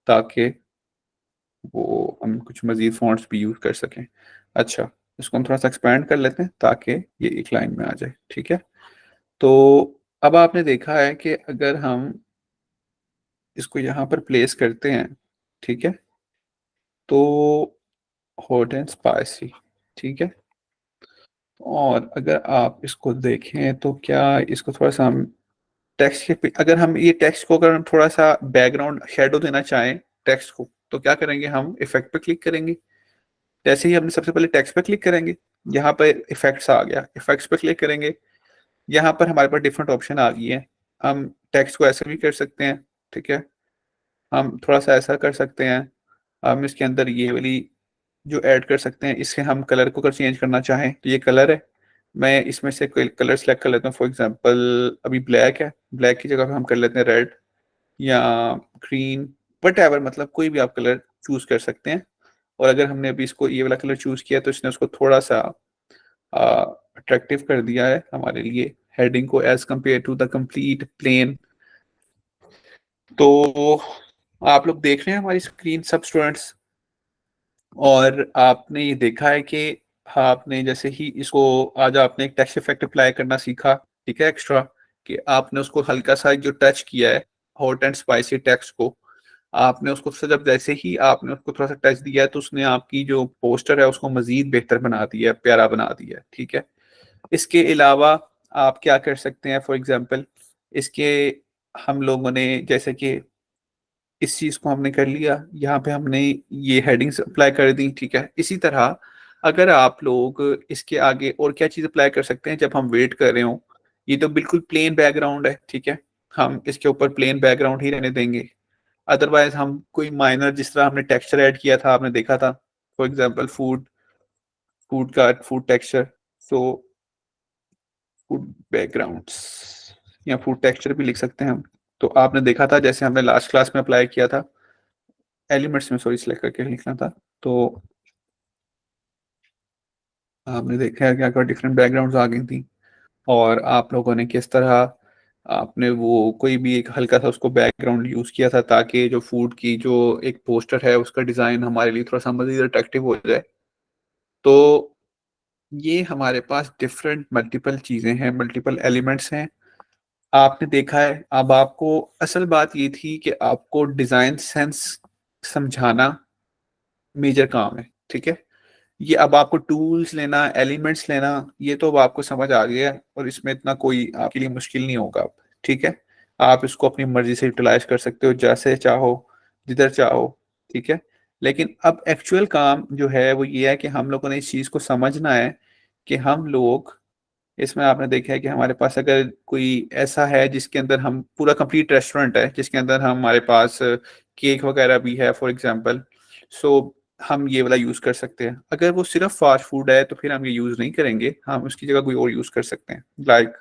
ताकि वो हम कुछ मजीद फॉन्ट्स भी यूज कर सकें। अच्छा, इसको हम थोड़ा सा एक्सपैंड कर लेते हैं ताकि ये एक लाइन में आ जाए, ठीक है। तो अब आपने देखा है कि अगर हम इसको यहाँ पर प्लेस करते हैं, ठीक है, तो हॉट एंड स्पाइसी, ठीक है। और अगर आप इसको देखें तो क्या इसको थोड़ा सा हम टेक्स्ट के अगर हम ये टेक्स्ट को अगर हम थोड़ा सा बैकग्राउंड शेडो देना चाहें टेक्स्ट को, तो क्या करेंगे, हम इफेक्ट पे क्लिक करेंगे, जैसे ही हमने सबसे पहले टेक्स्ट पे क्लिक करेंगे, यहाँ पर इफेक्ट्स आ गया, इफेक्ट्स पे क्लिक करेंगे, यहाँ पर हमारे पास डिफरेंट ऑप्शन आ गई है। हम टेक्स्ट को ऐसे भी कर सकते हैं, ठीक है, हम थोड़ा सा ऐसा कर सकते हैं, हम इसके अंदर ये वाली जो ऐड कर सकते हैं, इससे हम कलर को अगर चेंज करना चाहें तो ये कलर है, मैं इसमें से कोई कलर सेलेक्ट कर लेता हूँ। फॉर एग्जांपल अभी ब्लैक है, ब्लैक की जगह पे हम कर लेते हैं रेड या ग्रीन, वट एवर, मतलब कोई भी आप कलर चूज कर सकते हैं। और अगर हमने अभी इसको ये वाला कलर चूज किया तो इसने उसको थोड़ा सा अट्रैक्टिव कर दिया है हमारे लिए हेडिंग को, as compare to the complete plain. तो आप लोग देख रहे हैं हमारी स्क्रीन सब स्टूडेंट्स, और आपने ये देखा है कि आपने जैसे ही इसको, आज आपने एक टेक्स्ट इफेक्ट अप्लाई करना सीखा, ठीक है, एक्स्ट्रा, कि आपने उसको हल्का सा जो टच किया है हॉट एंड स्पाइसी टेक्स्ट को, आपने उसको जब जैसे ही आपने उसको थोड़ा सा टच दिया है तो उसने आपकी जो पोस्टर है उसको मजीद बेहतर बना दिया है, प्यारा बना दिया है, ठीक है। इसके अलावा आप क्या कर सकते हैं, फॉर एग्जांपल इसके हम लोगों ने जैसे कि इस चीज को हमने कर लिया, यहाँ पे हमने ये हेडिंग्स अप्लाई कर दी, ठीक है। इसी तरह अगर आप लोग इसके आगे और क्या चीज अप्लाई कर सकते हैं, जब हम वेट कर रहे हो, ये तो बिल्कुल प्लेन बैकग्राउंड है, ठीक है, हम इसके ऊपर प्लेन बैकग्राउंड ही रहने देंगे। अदरवाइज हम कोई माइनर, जिस तरह हमने टेक्सचर ऐड किया था, आपने देखा था, फॉर एग्जांपल फूड, फूड का food texture, so food backgrounds या फूड टेक्सचर भी लिख सकते हैं हम। तो आपने देखा था जैसे हमने लास्ट क्लास में अप्लाई किया था, एलिमेंट्स में सॉरी सिलेक्ट करके लिखना था, तो आपने देखा है क्या क्या डिफरेंट बैकग्राउंड्स आ गई थी, और आप लोगों ने किस तरह आपने वो कोई भी एक हल्का सा उसको बैकग्राउंड यूज किया था ताकि जो फूड की जो एक पोस्टर है उसका डिजाइन हमारे लिए थोड़ा सा मजीद अट्रैक्टिव हो जाए। तो ये हमारे पास डिफरेंट मल्टीपल चीजें हैं, मल्टीपल एलिमेंट्स हैं, आपने देखा है। अब आपको असल बात ये थी कि आपको डिजाइन सेंस समझाना मेजर काम है, ठीक है। ये अब आपको टूल्स लेना, एलिमेंट्स लेना, ये तो अब आपको समझ आ गया है और इसमें इतना कोई आपके लिए मुश्किल नहीं होगा अब, ठीक है। आप इसको अपनी मर्जी से यूटिलाइज कर सकते हो जैसे चाहो, जिधर चाहो, ठीक है। लेकिन अब एक्चुअल काम जो है वो ये है कि हम लोगों ने इस चीज़ को समझना है कि हम लोग इसमें, आपने देखा है कि हमारे पास अगर कोई ऐसा है जिसके अंदर हम पूरा कंप्लीट रेस्टोरेंट है जिसके अंदर हमारे पास केक वगैरह भी है फॉर एग्जांपल, सो हम ये वाला यूज कर सकते हैं। अगर वो सिर्फ फास्ट फूड है तो फिर हम ये यूज नहीं करेंगे, हम उसकी जगह कोई और यूज कर सकते हैं। लाइक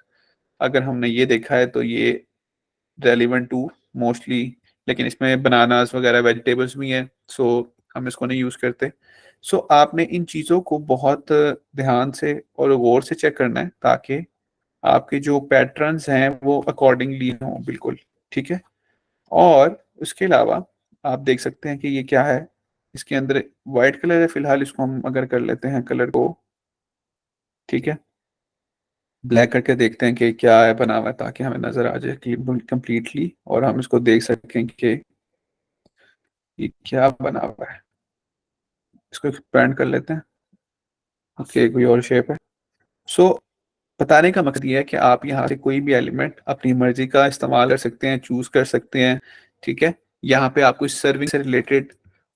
अगर हमने ये देखा है तो ये रेलिवेंट टू मोस्टली, लेकिन इसमें बनानास वगैरह वेजिटेबल्स भी हैं, सो हम इसको नहीं यूज करते। सो आपने इन चीज़ों को बहुत ध्यान से और गौर से चेक करना है ताकि आपके जो पैटर्न्स हैं वो अकॉर्डिंगली हों, बिल्कुल ठीक है। और उसके अलावा आप देख सकते हैं कि ये क्या है, इसके अंदर वाइट कलर है फिलहाल, इसको हम अगर कर लेते हैं कलर को, ठीक है, ब्लैक करके देखते हैं कि क्या है बना हुआ है ताकि हमें नजर आ जाए कि कंप्लीटली और हम इसको देख सकें कि ये क्या बना हुआ है। इसको एक्सपेंड कर लेते हैं, ओके, कोई और शेप है। सो बताने का मकसद ये है कि आप यहाँ से कोई भी एलिमेंट अपनी मर्जी का इस्तेमाल कर सकते हैं, चूज कर सकते हैं, ठीक है। यहाँ पे आप कुछ सर्विंग से रिलेटेड,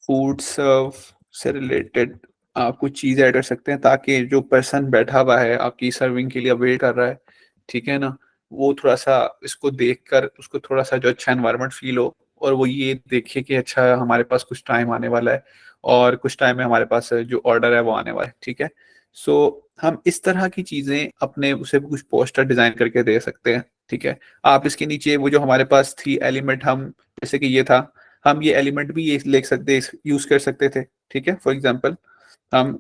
फूड सर्व से रिलेटेड आप कुछ चीज ऐड कर सकते हैं ताकि जो पर्सन बैठा हुआ है आपकी सर्विंग के लिए वेट कर रहा है, ठीक है ना, वो थोड़ा सा इसको देखकर उसको थोड़ा सा जो अच्छा एनवायरनमेंट फील हो, और वो ये देखे कि अच्छा हमारे पास कुछ टाइम आने वाला है और कुछ टाइम में हमारे पास जो ऑर्डर है वो आने वाला है, ठीक है। सो हम इस तरह की चीजें अपने उसे कुछ पोस्टर डिजाइन करके दे सकते हैं, ठीक है। आप इसके नीचे वो जो हमारे पास थी एलिमेंट, हम जैसे कि ये था, हम ये एलिमेंट भी ये लिख सकते, यूज कर सकते थे, ठीक है। फॉर एग्जांपल हम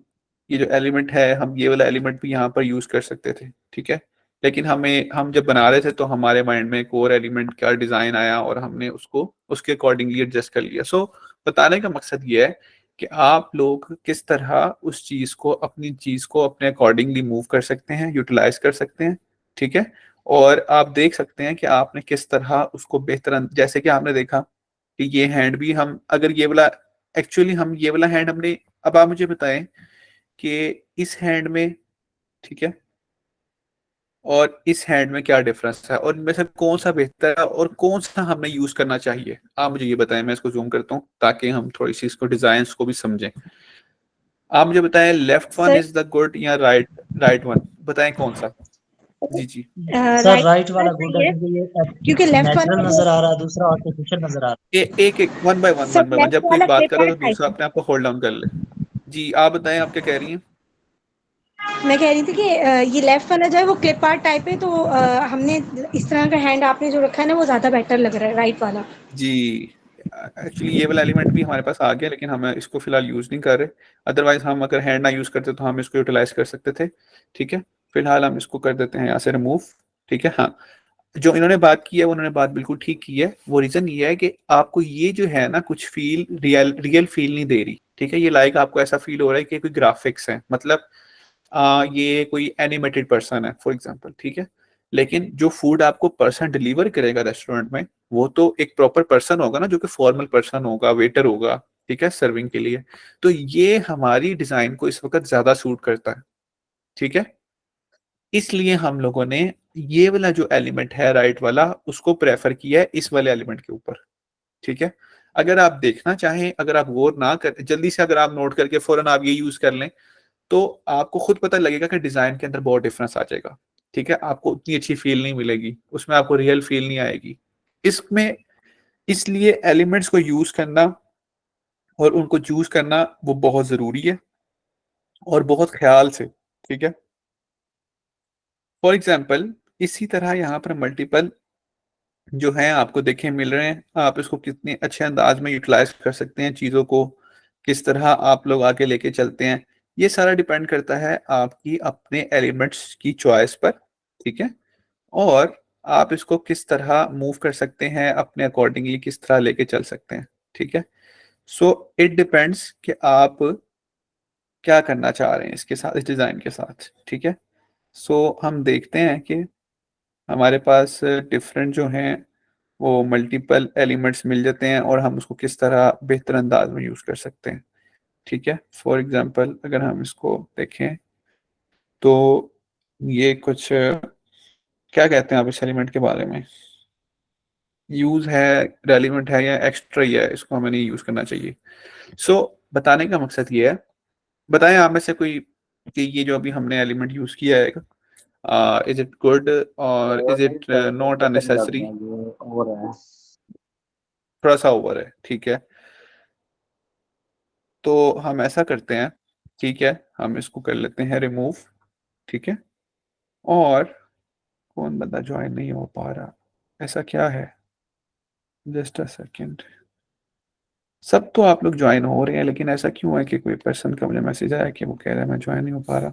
ये जो एलिमेंट है हम ये वाला एलिमेंट भी यहाँ पर यूज कर सकते थे, ठीक है। लेकिन हम जब बना रहे थे तो हमारे माइंड में एक और एलिमेंट का डिजाइन आया और हमने उसको उसके अकॉर्डिंगली एडजस्ट कर लिया। सो बताने का मकसद ये है कि आप लोग किस तरह उस चीज को, अपनी चीज को अपने अकॉर्डिंगली मूव कर सकते हैं, यूटिलाइज कर सकते हैं, ठीक है। और आप देख सकते हैं कि आपने किस तरह उसको बेहतर, जैसे कि आपने देखा कि ये हैंड भी हम अगर ये वाला, एक्चुअली हम ये वाला हैंड हमने, अब आप मुझे बताएं कि इस हैंड में, ठीक है, और इस हैंड में क्या डिफरेंस है और इनमें से कौन सा बेहतर है और कौन सा हमें यूज करना चाहिए, आप मुझे ये बताएं। मैं इसको जूम करता हूँ ताकि हम थोड़ी सी इसको डिजाइन को भी समझें। आप मुझे बताएं left one sir is the good या राइट वन, बताएं कौन सा। जी जी सर राइट वाला गुड है सही है क्योंकि ये क्योंकि लेफ्ट नेचुरल वाला नजर आ रहा है, दूसरा आर्टिफिशियल नजर आ रहा एक एक one by one, sir left जब कोई वाला बात क्लिप कर रहा है आर्ट तो टाइप दूसरा है। अपने आप को होल्ड डाउन कर ले। जी आप बताएं, आप क्या कह रही हैं। मैं कह रही थी कि ये लेफ्ट वाला जो है वो क्लिप आर्ट टाइप है, तो हमने इस तरह का हैंड आपने जो रखा है ना वो ज्यादा बेटर लग रहा है राइट वाला। जी एक्चुअली ये वाला एलिमेंट भी हमारे पास आ गया, लेकिन हम इसको फिलहाल यूज नहीं कर रहे। अदरवाइज हम अगर हैंड ना यूज करते तो हम इसको यूटिलाइज कर सकते थे। ठीक है, फिलहाल हम इसको कर देते हैं यहाँ से रिमूव। ठीक है, हाँ जो इन्होंने बात की है वो उन्होंने बात बिल्कुल ठीक की है। वो रीजन ये है कि आपको ये जो है ना कुछ फील रियल फील नहीं दे रही। ठीक है, ये लाइक आपको ऐसा फील हो रहा है कि कोई ग्राफिक्स है, मतलब ये कोई एनिमेटेड पर्सन है फॉर एग्जांपल। ठीक है, लेकिन जो फूड आपको पर्सन डिलीवर करेगा रेस्टोरेंट में वो तो एक प्रॉपर पर्सन होगा ना, जो कि फॉर्मल पर्सन होगा, वेटर होगा। ठीक है, सर्विंग के लिए। तो ये हमारी डिजाइन को इस वक्त ज्यादा सूट करता है। ठीक है, इसलिए हम लोगों ने ये वाला जो एलिमेंट है राइट वाला उसको प्रेफर किया है इस वाले एलिमेंट के ऊपर। ठीक है, अगर आप देखना चाहें, अगर आप गौर ना कर जल्दी से अगर आप नोट करके फौरन आप ये यूज कर लें तो आपको खुद पता लगेगा कि डिजाइन के अंदर बहुत डिफरेंस आ जाएगा। ठीक है, आपको उतनी अच्छी फील नहीं मिलेगी, उसमें आपको रियल फील नहीं आएगी इसमें। इसलिए एलिमेंट्स को यूज करना और उनको चूज करना वो बहुत जरूरी है और बहुत ख्याल से। ठीक है, फॉर एग्जाम्पल इसी तरह यहाँ पर मल्टीपल जो है आपको देखे मिल रहे हैं, आप इसको कितने अच्छे अंदाज में यूटिलाइज कर सकते हैं, चीज़ों को किस तरह आप लोग आगे लेके चलते हैं, ये सारा डिपेंड करता है आपकी अपने एलिमेंट्स की चॉइस पर। ठीक है, और आप इसको किस तरह मूव कर सकते हैं, अपने अकॉर्डिंगली किस तरह लेके चल सकते हैं। ठीक है, सो इट डिपेंड्स कि आप क्या करना चाह रहे हैं इसके साथ, इस डिज़ाइन के साथ। ठीक है, सो हम देखते हैं कि हमारे पास डिफरेंट जो हैं वो मल्टीपल एलिमेंट्स मिल जाते हैं और हम उसको किस तरह बेहतर अंदाज में यूज कर सकते हैं। ठीक है, फॉर एग्जांपल अगर हम इसको देखें तो ये कुछ क्या कहते हैं आप इस एलिमेंट के बारे में, यूज है, रेलिवेंट है या एक्स्ट्रा ही है, इसको हमें नहीं यूज करना चाहिए। सो बताने का मकसद ये है, बताएं आप में से कोई कि ये जो अभी हमने एलिमेंट यूज किया है इज इट गुड और इज इट नॉट अननेसेसरी। और है थोड़ा सा ओवर है। ठीक है, तो हम ऐसा करते हैं, ठीक है हम इसको कर लेते हैं रिमूव। ठीक है, और कौन बंदा ज्वाइन नहीं हो पा रहा, ऐसा क्या है, जस्ट अ सेकेंड। सब तो आप लोग ज्वाइन हो रहे हैं लेकिन ऐसा क्यों है कि कोई पर्सन का मुझे मैसेज आया कि वो कह रहा है मैं ज्वाइन नहीं हो पा रहा।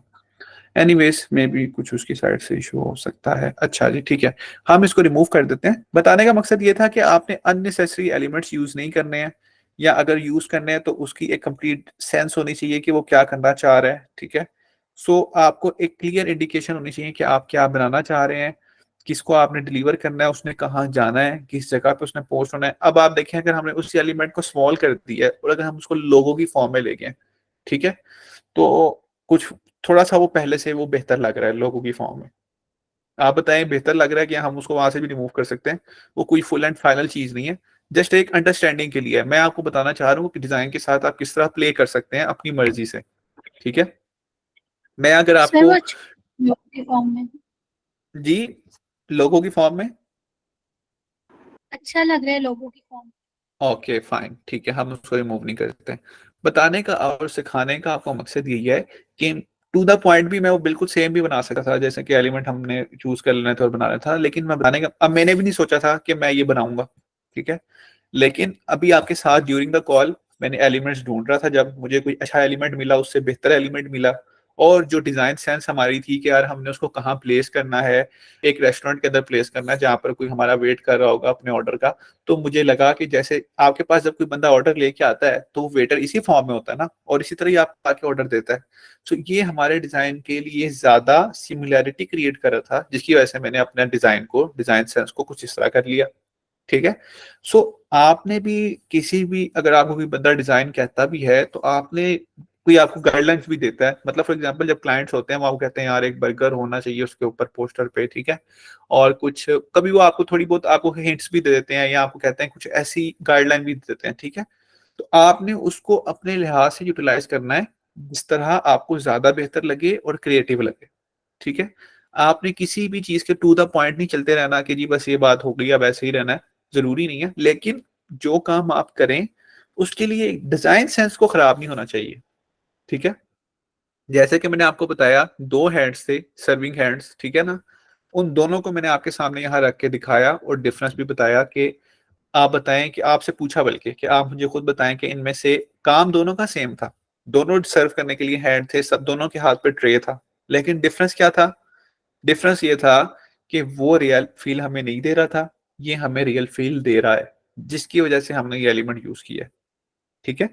एनीवेज मे बी कुछ उसकी साइड से इशू हो सकता है। अच्छा जी ठीक है, हम इसको रिमूव कर देते हैं। बताने का मकसद ये था कि आपने अननेसेसरी एलिमेंट्स यूज नहीं करने हैं, या अगर यूज करने हैं तो उसकी एक कंप्लीट सेंस होनी चाहिए कि वो क्या करना चाह रहे हैं। ठीक है, सो आपको एक क्लियर इंडिकेशन होनी चाहिए कि आप क्या बनाना चाह रहे हैं, किसको आपने डिलीवर करना है, उसने कहाँ जाना है, किस जगह पे उसने पोस्ट होना है। अब आप देखें अगर हमने उस एलिमेंट को स्मॉल कर दिया है और अगर हम उसको लोगों की फॉर्म में ले गए, ठीक है, तो कुछ थोड़ा सा वो पहले से वो बेहतर लग रहा है लोगों की फॉर्म में। आप बताएं बेहतर लग रहा है कि हम उसको वहां से भी रिमूव कर सकते हैं, वो कोई फुल एंड फाइनल चीज नहीं है, जस्ट एक अंडरस्टैंडिंग के लिए मैं आपको बताना चाह रहा हूँ कि डिजाइन के साथ आप किस तरह प्ले कर सकते हैं अपनी मर्जी से। ठीक है, मैं अगर सर वो आपको लोगों के फॉर्म में जी लोगों की फॉर्म में अच्छा लग रहा है, लोगों की फॉर्म। ओके फाइन, ठीक है हम उसको रिमूव नहीं करते। बताने का और सिखाने का आपका मकसद यही है कि टू द पॉइंट भी मैं वो बिल्कुल सेम भी बना सकता था, जैसे कि एलिमेंट हमने चूज कर लेना था और बनाना था, लेकिन मैं बताने का अब मैंने भी नहीं सोचा था कि मैं ये बनाऊंगा। ठीक है, लेकिन अभी आपके साथ ड्यूरिंग द कॉल मैंने एलिमेंट्स ढूंढ रहा था, जब मुझे कोई अच्छा एलिमेंट मिला, उससे बेहतर एलिमेंट मिला, और जो डिजाइन सेंस हमारी थी कि यार हमने उसको कहाँ प्लेस करना है, एक रेस्टोरेंट के अंदर प्लेस करना है जहाँ पर कोई हमारा वेट कर रहा होगा अपने ऑर्डर का। तो मुझे लगा कि जैसे आपके पास जब कोई बंदा ऑर्डर लेके आता है तो वो वेटर इसी फॉर्म में होता है ना, और इसी तरह ही आप आके ऑर्डर देता है। तो ये हमारे डिजाइन के लिए ज्यादा सिमिलैरिटी क्रिएट कर रहा था, जिसकी वजह से मैंने अपने डिजाइन सेंस को कुछ इस तरह कर लिया। ठीक है, सो आपने भी किसी भी अगर आपको कोई बंदा डिजाइन कहता भी है तो आपने कोई आपको गाइडलाइंस भी देता है, मतलब फॉर एग्जांपल जब क्लाइंट्स होते हैं वो आपको कहते हैं यार एक बर्गर होना चाहिए उसके ऊपर पोस्टर पे। ठीक है, और कुछ कभी वो आपको थोड़ी बहुत आपको हिंट्स भी दे देते हैं या आपको कहते हैं कुछ ऐसी गाइडलाइन भी दे देते हैं। ठीक है, तो आपने उसको अपने लिहाज से यूटिलाइज करना है जिस तरह आपको ज्यादा बेहतर लगे और क्रिएटिव लगे। ठीक है, आपने किसी भी चीज के टू द पॉइंट नहीं चलते रहना कि जी बस ये बात हो गई अब ऐसे ही रहना है, जरूरी नहीं है। लेकिन जो काम आप करें उसके लिए डिजाइन सेंस को खराब नहीं होना चाहिए। ठीक है, जैसे कि मैंने आपको बताया 2 हैंड्स थे, सर्विंग हैंड्स, ठीक है ना, उन दोनों को मैंने आपके सामने यहाँ रख के दिखाया और डिफरेंस भी बताया कि आप बताएं कि आपसे पूछा बल्कि कि आप मुझे खुद बताएं कि इनमें से काम दोनों का सेम था, दोनों सर्व करने के लिए हैंड थे, सब दोनों के हाथ पे ट्रे था, लेकिन डिफरेंस क्या था? डिफरेंस ये था कि वो रियल फील हमें नहीं दे रहा था, ये हमें रियल फील दे रहा है, जिसकी वजह से हमने ये एलिमेंट यूज किया है। ठीक है,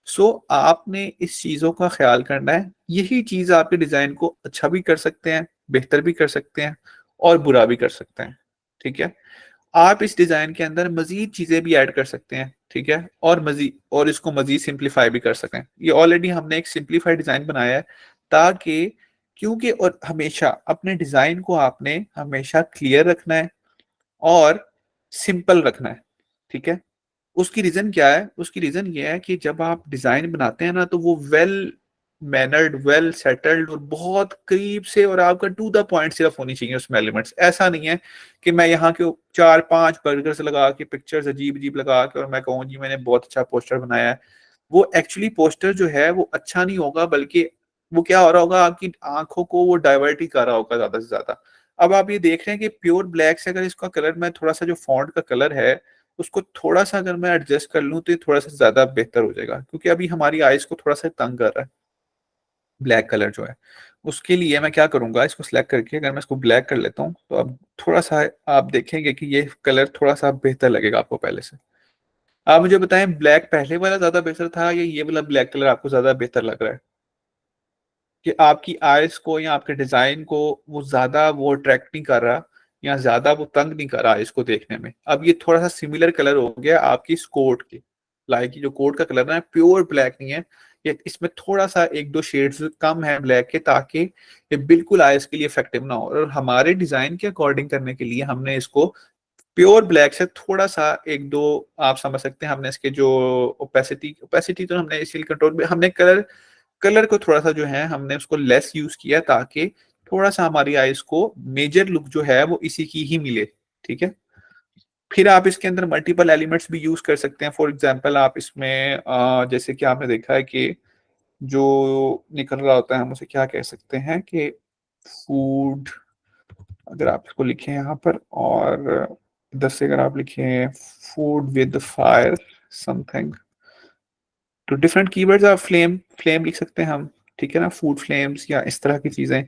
सो आपने इस चीजों का ख्याल करना है। यही चीज आपके डिजाइन को अच्छा भी कर सकते हैं, बेहतर भी कर सकते हैं और बुरा भी कर सकते हैं। ठीक है, आप इस डिजाइन के अंदर मजीद चीजें भी ऐड कर सकते हैं। ठीक है, और मजीद और इसको मजीद सिंप्लीफाई भी कर सकें। ये ऑलरेडी हमने एक सिंप्लीफाइड डिजाइन बनाया है ताकि, क्योंकि और हमेशा अपने डिजाइन को आपने हमेशा क्लियर रखना है और सिंपल रखना है। ठीक है, उसकी रीजन क्या है? उसकी रीजन ये है कि जब आप डिजाइन बनाते हैं ना तो वो वेल मैनर्ड, वेल सेटल्ड और बहुत करीब से, और आपका टू द पॉइंट सिर्फ होनी चाहिए उसमें एलिमेंट्स। ऐसा नहीं है कि मैं यहाँ के 4-5 बर्गर्स लगा के, पिक्चर्स अजीब अजीब लगा के और मैं कहूँ जी मैंने बहुत अच्छा पोस्टर बनाया है। वो एक्चुअली पोस्टर जो है वो अच्छा नहीं होगा, बल्कि वो क्या हो रहा होगा, आपकी आंखों को वो डाइवर्ट ही कर रहा होगा ज्यादा से ज्यादा। अब आप ये देख रहे हैं कि प्योर ब्लैक से अगर इसका कलर, मैं थोड़ा सा जो फॉन्ट का कलर है उसको थोड़ा सा अगर मैं एडजस्ट कर लूं तो ये थोड़ा सा ज्यादा बेहतर हो जाएगा, क्योंकि अभी हमारी आईज को थोड़ा सा तंग कर रहा है ब्लैक कलर जो है। उसके लिए मैं क्या करूंगा, इसको सिलेक्ट करके अगर मैं इसको ब्लैक कर लेता हूँ तो अब थोड़ा सा आप देखेंगे कि ये कलर थोड़ा सा बेहतर लगेगा आपको पहले से। आप मुझे बताएं, ब्लैक पहले वाला ज्यादा बेहतर था या ये वाला ब्लैक कलर आपको ज्यादा बेहतर लग रहा है? कि आपकी आईज को या आपके डिजाइन को वो ज्यादा वो अट्रैक्ट नहीं कर रहा या ज्यादा वो तंग नहीं कर रहा इसको देखने में? अब ये थोड़ा सा सिमिलर कलर हो गया आपकी इस कोट के, लाइक जो कोट का कलर है प्योर ब्लैक नहीं है, ये इसमें थोड़ा सा 1-2 शेड्स कम है ब्लैक के, ताकि ये बिल्कुल आईज के लिए इफेक्टिव ना हो। और हमारे डिजाइन के अकॉर्डिंग करने के लिए हमने इसको प्योर ब्लैक से थोड़ा सा 1-2, आप समझ सकते हैं, हमने इसके जो ओपेसिटी ओपेसिटी तो हमने इसीलिए कंट्रोल में, हमने कलर कलर को थोड़ा सा जो है हमने उसको लेस यूज किया ताकि थोड़ा सा हमारी आईज को मेजर लुक जो है वो इसी की ही मिले। ठीक है, फिर आप इसके अंदर मल्टीपल एलिमेंट्स भी यूज कर सकते हैं। फॉर एग्जांपल आप इसमें जैसे कि आपने देखा है कि जो निकल रहा होता है हम उसे क्या कह सकते हैं कि फूड, अगर आप इसको लिखें यहाँ पर और इधर से अगर आप लिखें फूड विद फायर समथिंग, तो डिफरेंट कीवर्ड्स, आप फ्लेम फ्लेम लिख सकते हैं हम। ठीक है ना, फूड फ्लेम्स या इस तरह की चीजें।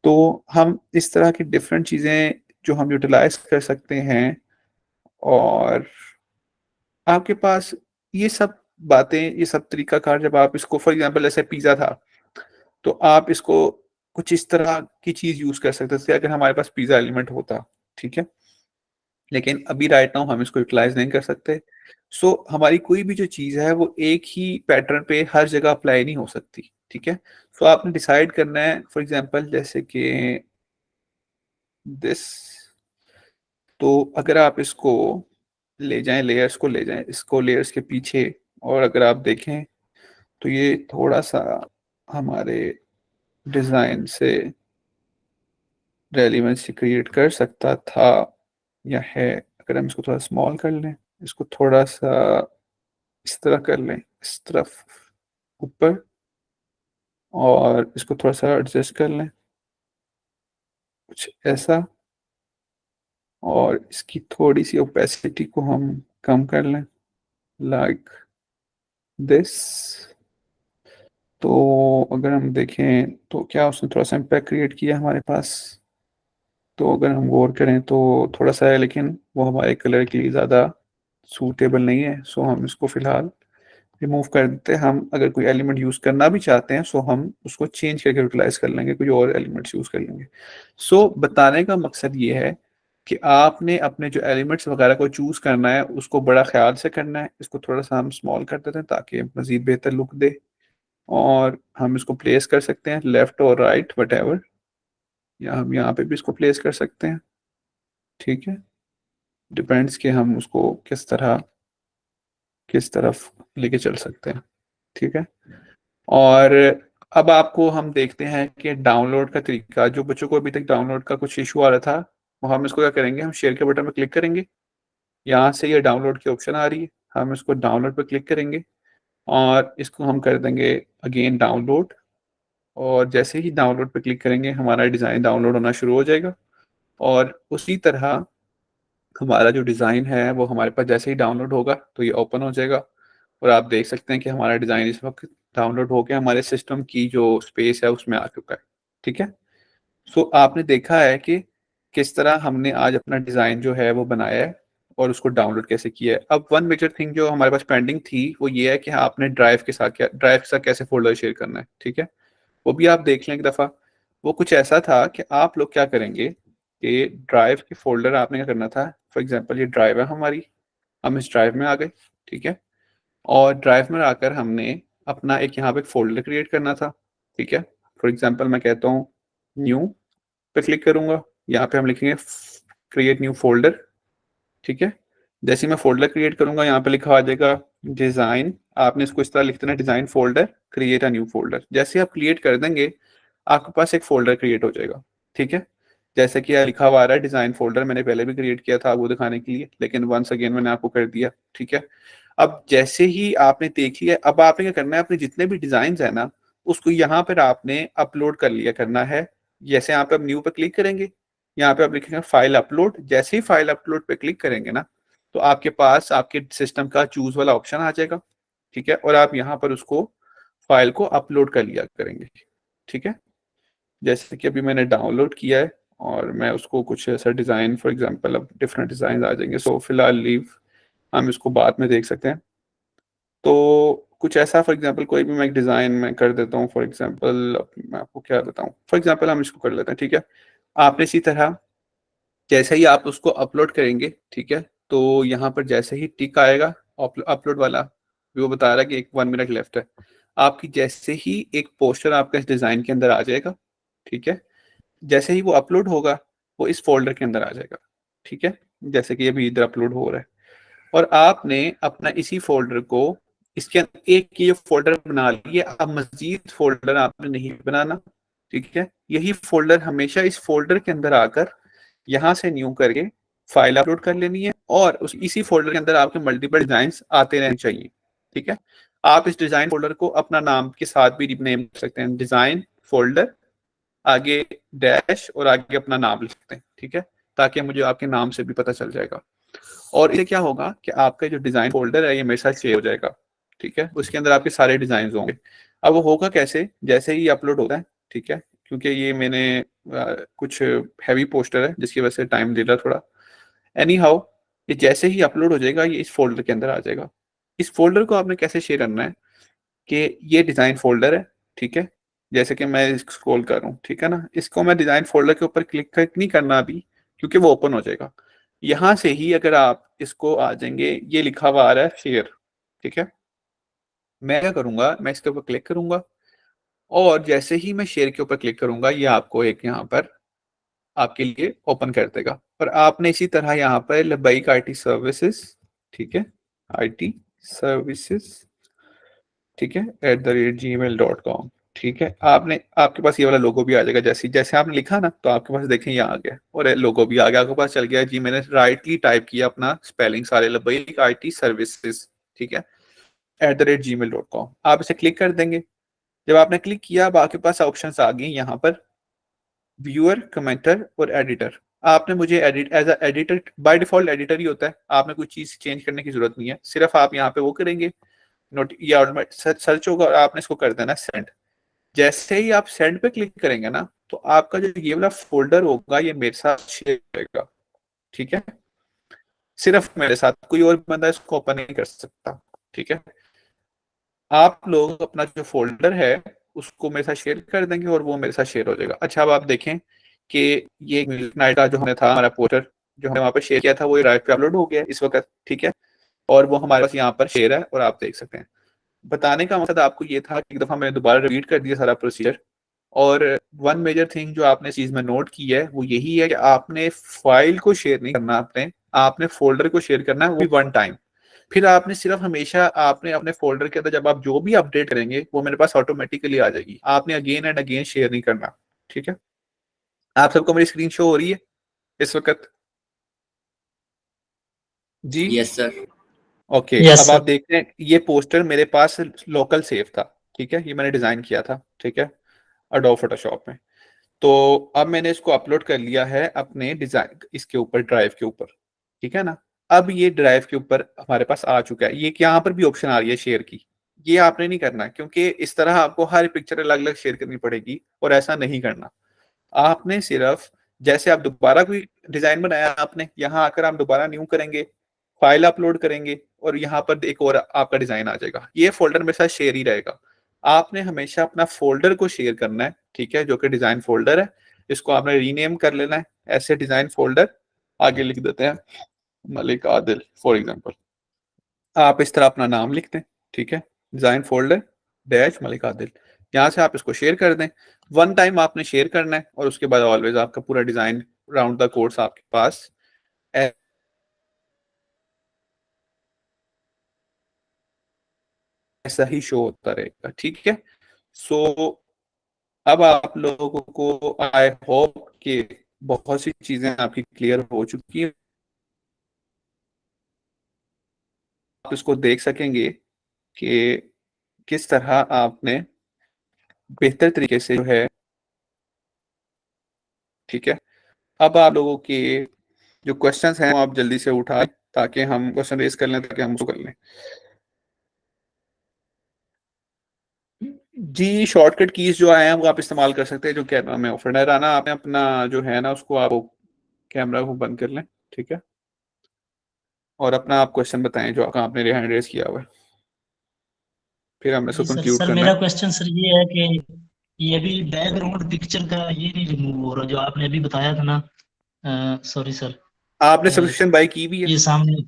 तो हम इस तरह की डिफरेंट चीजें जो हम यूटिलाइज कर सकते हैं। और आपके पास ये सब बातें, ये सब तरीकाकार, जब आप इसको फॉर एग्जांपल जैसे पिज्जा था तो आप इसको कुछ इस तरह की चीज यूज कर सकते थे अगर हमारे पास पिज्जा एलिमेंट होता। ठीक है, लेकिन अभी राइट नाउ हम इसको यूटिलाइज नहीं कर सकते। सो हमारी कोई भी जो चीज है वो एक ही पैटर्न पे हर जगह अप्लाई नहीं हो सकती। ठीक है, सो आपने डिसाइड करना है, फॉर एग्जांपल जैसे कि दिस, तो अगर आप इसको ले जाएं, लेयर्स को ले जाएं, इसको लेयर्स के पीछे, और अगर आप देखें तो ये थोड़ा सा हमारे डिजाइन से रेलिवेंस क्रिएट कर सकता था या है। अगर हम इसको थोड़ा स्मॉल कर लें, इसको थोड़ा सा इस तरह कर लें, इस तरफ ऊपर, और इसको थोड़ा सा एडजस्ट कर लें कुछ ऐसा, और इसकी थोड़ी सी ओपेसिटी को हम कम कर लें लाइक दिस। तो अगर हम देखें तो क्या उसने थोड़ा सा इम्पैक्ट क्रिएट किया हमारे पास, तो अगर हम गौर करें तो थोड़ा सा है, लेकिन वो हमारे कलर के लिए ज़्यादा सूटेबल नहीं है। सो हम इसको फिलहाल रिमूव कर देते हैं। हम अगर कोई एलिमेंट यूज़ करना भी चाहते हैं सो हम उसको चेंज करके यूटिलाइज कर लेंगे, कोई और एलिमेंट्स यूज़ कर लेंगे। सो बताने का मकसद ये है कि आपने अपने जो एलिमेंट्स वगैरह को चूज़ करना है उसको बड़ा ख्याल से करना है। इसको थोड़ा सा हम स्मॉल कर देते हैं ताकि मज़ीद बेहतर लुक दे, और हम इसको प्लेस कर सकते हैं लेफ्ट और राइट वट एवर, या हम यहाँ पे भी इसको प्लेस कर सकते हैं। ठीक है, डिपेंड्स कि हम उसको किस तरह किस तरफ लेके चल सकते हैं। ठीक है, और अब आपको हम देखते हैं कि डाउनलोड का तरीका, जो बच्चों को अभी तक डाउनलोड का कुछ इशू आ रहा था, वो हम इसको क्या करेंगे, हम शेयर के बटन पर क्लिक करेंगे, यहाँ से ये डाउनलोड की ऑप्शन आ रही है, हम इसको डाउनलोड पर क्लिक करेंगे और इसको हम कर देंगे अगेन डाउनलोड। और जैसे ही डाउनलोड पर क्लिक करेंगे हमारा डिज़ाइन डाउनलोड होना शुरू हो जाएगा और उसी तरह हमारा जो डिज़ाइन है वो हमारे पास जैसे ही डाउनलोड होगा तो ये ओपन हो जाएगा और आप देख सकते हैं कि हमारा डिज़ाइन इस वक्त डाउनलोड होकर हमारे सिस्टम की जो स्पेस है उसमें आ चुका है। ठीक है, सो आपने देखा है कि किस तरह हमने आज अपना डिज़ाइन जो है वो बनाया है और उसको डाउनलोड कैसे किया है। अब वन मेजर थिंग जो हमारे पास पेंडिंग थी वो ये है कि आपने ड्राइव के साथ कैसे फोल्डर शेयर करना है। ठीक है, वो भी आप देख लें एक दफ़ा। वो कुछ ऐसा था कि आप लोग क्या करेंगे कि ड्राइव के फोल्डर आपने क्या करना था, फॉर एग्जांपल ये ड्राइव है हमारी, हम इस ड्राइव में आ गए। ठीक है, और ड्राइव में आकर हमने अपना एक यहाँ पे फोल्डर क्रिएट करना था। ठीक है, फॉर एग्जांपल मैं कहता हूँ न्यू पे क्लिक करूंगा, यहाँ पे हम लिखेंगे क्रिएट न्यू फोल्डर। ठीक है, जैसे ही मैं फोल्डर क्रिएट करूंगा यहाँ पे लिखा आ जाएगा डिजाइन, आपने इसको इस तरह लिख देना design folder create a new folder. जैसे आप क्रिएट कर देंगे आपके पास एक फोल्डर क्रिएट हो जाएगा। ठीक है, जैसे कि यहाँ लिखा हुआ आ रहा है डिजाइन फोल्डर, मैंने पहले भी क्रिएट किया था वो दिखाने के लिए, लेकिन वंस अगेन मैंने आपको कर दिया। ठीक है, अब जैसे ही आपने देख लिया, अब आपने क्या करना है, अपने जितने भी डिजाइन है ना उसको यहाँ पर आपने अपलोड कर लिया करना है। जैसे यहाँ पे आप न्यू पे क्लिक करेंगे, यहाँ पे आप लिखेंगे फाइल अपलोड। जैसे ही फाइल अपलोड पे क्लिक करेंगे ना तो आपके पास आपके सिस्टम का चूज वाला ऑप्शन आ जाएगा। ठीक है, और आप यहाँ पर उसको फाइल को अपलोड कर लिया करेंगे। ठीक है, जैसे कि अभी मैंने डाउनलोड किया है और मैं उसको कुछ ऐसा डिज़ाइन, फॉर एग्जांपल अब डिफरेंट डिज़ाइन आ जाएंगे, सो फिलहाल लीव, हम इसको बाद में देख सकते हैं। तो कुछ ऐसा फॉर एग्जांपल कोई भी मैं एक डिज़ाइन में कर देता हूँ, फॉर एग्जांपल मैं आपको क्या बताऊँ, फॉर एग्जांपल हम इसको कर लेते हैं। ठीक है, आपने इसी तरह जैसे ही आप उसको अपलोड करेंगे, ठीक है, तो यहाँ पर जैसे ही टिक आएगा अपलोड वाला, वो बता रहा है कि एक 1 मिनट लेफ्ट है, आपकी जैसे ही एक पोस्टर आपका इस डिज़ाइन के अंदर आ जाएगा। ठीक है, जैसे ही वो अपलोड होगा वो इस फोल्डर के अंदर आ जाएगा। ठीक है, जैसे कि अभी इधर अपलोड हो रहा है और आपने अपना इसी फोल्डर को इसके एक ये फोल्डर बना लिया, अब मजीद फोल्डर आपने नहीं बनाना। ठीक है, यही फोल्डर हमेशा इस फोल्डर के अंदर आकर यहाँ से न्यू करके फाइल अपलोड कर लेनी है और उस इसी फोल्डर के अंदर आपके मल्टीपल डिजाइन आते रहने चाहिए। ठीक है, आप इस डिजाइन फोल्डर को अपना नाम के साथ भी नेम कर सकते हैं, डिजाइन फोल्डर, आगे डैश और आगे अपना नाम लिख सकते हैं। ठीक है, ताकि मुझे आपके नाम से भी पता चल जाएगा और इससे क्या होगा कि आपका जो डिजाइन फोल्डर है ये मेरे साथ शेयर हो जाएगा। ठीक है, उसके अंदर आपके सारे डिजाइन होंगे। अब वो होगा कैसे, जैसे ही अपलोड होता है, ठीक है, क्योंकि ये मैंने कुछ हैवी पोस्टर है जिसकी वजह से टाइम ले रहा थोड़ा, एनी हाउ ये जैसे ही अपलोड हो जाएगा ये इस फोल्डर के अंदर आ जाएगा। इस फोल्डर को आपने कैसे शेयर करना है कि ये डिजाइन फोल्डर है। ठीक है, जैसे कि मैं स्क्रॉल कर रहा हूँ, ठीक है ना, इसको मैं डिजाइन फोल्डर के ऊपर क्लिक नहीं करना अभी क्योंकि वो ओपन हो जाएगा। यहाँ से ही अगर आप इसको आ जाएंगे, ये लिखा हुआ आ रहा है शेयर। ठीक है, मैं क्या करूंगा, मैं इसके ऊपर क्लिक करूंगा और जैसे ही मैं शेयर के ऊपर क्लिक करूंगा ये आपको एक यहाँ पर आपके लिए ओपन कर देगा और आपने इसी तरह यहाँ पर लबाइक IT सर्विसेज, ठीक है, IT सर्विसेज, ठीक है, @gmail.com। ठीक है, आपने आपके पास ये वाला लोगो भी आ जाएगा, जैसे जैसे आपने लिखा ना तो आपके पास देखें यहाँ आ गया और लोगो भी आ गया, आपके पास चल गया जी, मैंने राइटली टाइप किया अपना स्पेलिंग सारे, लबाइक IT सर्विसेज, ठीक है, @gmail.com। आप इसे क्लिक कर देंगे। जब आपने क्लिक किया अब आपके पास ऑप्शंस आ गई यहाँ पर व्यूअर, कमेंटर और एडिटर। आपने मुझे as editor, by default editor ही होता है, आपने कोई चीज चेंज करने की जरूरत नहीं है, सिर्फ आप यहाँ पे वो करेंगे नोट, ये ऑटोमेटिक सर्च होगा और आपने इसको कर देना सेंड। जैसे ही आप सेंड पे क्लिक करेंगे ना तो आपका जो ये वाला फोल्डर होगा ये मेरे साथ शेयर होगा। ठीक है, सिर्फ मेरे साथ, कोई और बंदा इसको ओपन नहीं कर सकता। ठीक है, आप लोग अपना जो फोल्डर है उसको मेरे साथ शेयर कर देंगे और वो मेरे साथ शेयर हो जाएगा। अच्छा, अब आप देखें कि ये म्यूजिक नाइट का जो हमने था हमारा पोस्टर जो हमने वहाँ पे शेयर किया था वो ड्राइव पे अपलोड हो गया इस वक्त। ठीक है, और वो हमारे पास यहाँ पर शेयर है और आप देख सकते हैं। बताने का मकसद आपको ये था कि एक दफा मैंने दोबारा रिपीट कर दिया सारा प्रोसीजर। और वन मेजर थिंग जो आपने चीज में नोट की है वो यही है कि आपने फाइल को शेयर नहीं करना, आपने फोल्डर को शेयर करना है, वो भी वन टाइम। फिर आपने सिर्फ हमेशा आपने अपने फोल्डर के अंदर जब आप जो भी अपडेट करेंगे वो मेरे पास ऑटोमेटिकली आ जाएगी, आपने अगेन एंड अगेन शेयर नहीं करना। ठीक है, आप सबको मेरी स्क्रीन शो हो रही है इस वक्त? जी यस सर। ओके, यस अब आप सर। देखते हैं ये पोस्टर मेरे पास लोकल सेव था। ठीक है, ये मैंने डिजाइन किया था। ठीक है, अडोब फोटोशॉप में। तो अब मैंने इसको अपलोड कर लिया है अपने डिजाइन इसके ऊपर, ड्राइव के ऊपर। ठीक है ना, अब ये ड्राइव के ऊपर हमारे पास आ चुका है। ये यहाँ पर भी ऑप्शन आ रही है शेयर की, ये आपने नहीं करना, क्योंकि इस तरह आपको हर पिक्चर अलग अलग शेयर करनी पड़ेगी और ऐसा नहीं करना। आपने सिर्फ जैसे आप दोबारा कोई डिजाइन बनाया आपने, यहाँ आकर आप दोबारा न्यू करेंगे, फाइल अपलोड करेंगे और यहाँ पर एक और आपका डिजाइन आ जाएगा। ये फोल्डर मेरे साथ शेयर ही रहेगा। आपने हमेशा अपना फोल्डर को शेयर करना है। ठीक है, जो कि डिजाइन फोल्डर है, इसको आपने रीनेम कर लेना है ऐसे, डिजाइन फोल्डर, आगे लिख देते हैं मलिक आदिल फॉर एग्जांपल। आप इस तरह अपना नाम लिख दें। ठीक है, design folder dash Malik Adil, यहाँ से आप इसको शेयर कर दें। वन टाइम आपने शेयर करना है और उसके बाद ऑलवेज आपका पूरा डिजाइन राउंड द कोर्स आपके पास ऐसा ही शो होता रहेगा। ठीक है, सो अब आप लोगों को आई होप कि बहुत सी चीजें आपकी क्लियर हो चुकी हैं, आप इसको देख सकेंगे कि किस तरह आपने बेहतर तरीके से जो है। ठीक है, अब आप लोगों के जो क्वेश्चंस हैं वो आप जल्दी से उठाएं ताकि हम क्वेश्चन रेज कर लें, ताकि हम उसको कर लें। जी, शॉर्टकट कीज जो आए हैं वो आप इस्तेमाल कर सकते हैं। जो कैमरा में ऑफर है ना, आपने अपना जो है ना उसको आप कैमरा को बंद कर लें। ठीक है, और अपना आप क्वेश्चन बताएं जो आपने हैंड रेज किया हुआ है, फिर हमने इसको जी सर। कंक्लूड सर करना मेरा है। क्वेश्चन सर ये है कि ये अभी बैकग्राउंड पिक्चर का ये नहीं रिमूव हो रहा जो आपने अभी बताया था ना। Sorry sir. आपने अ, सब्सक्रिप्शन बाय की भी है? ये सामने।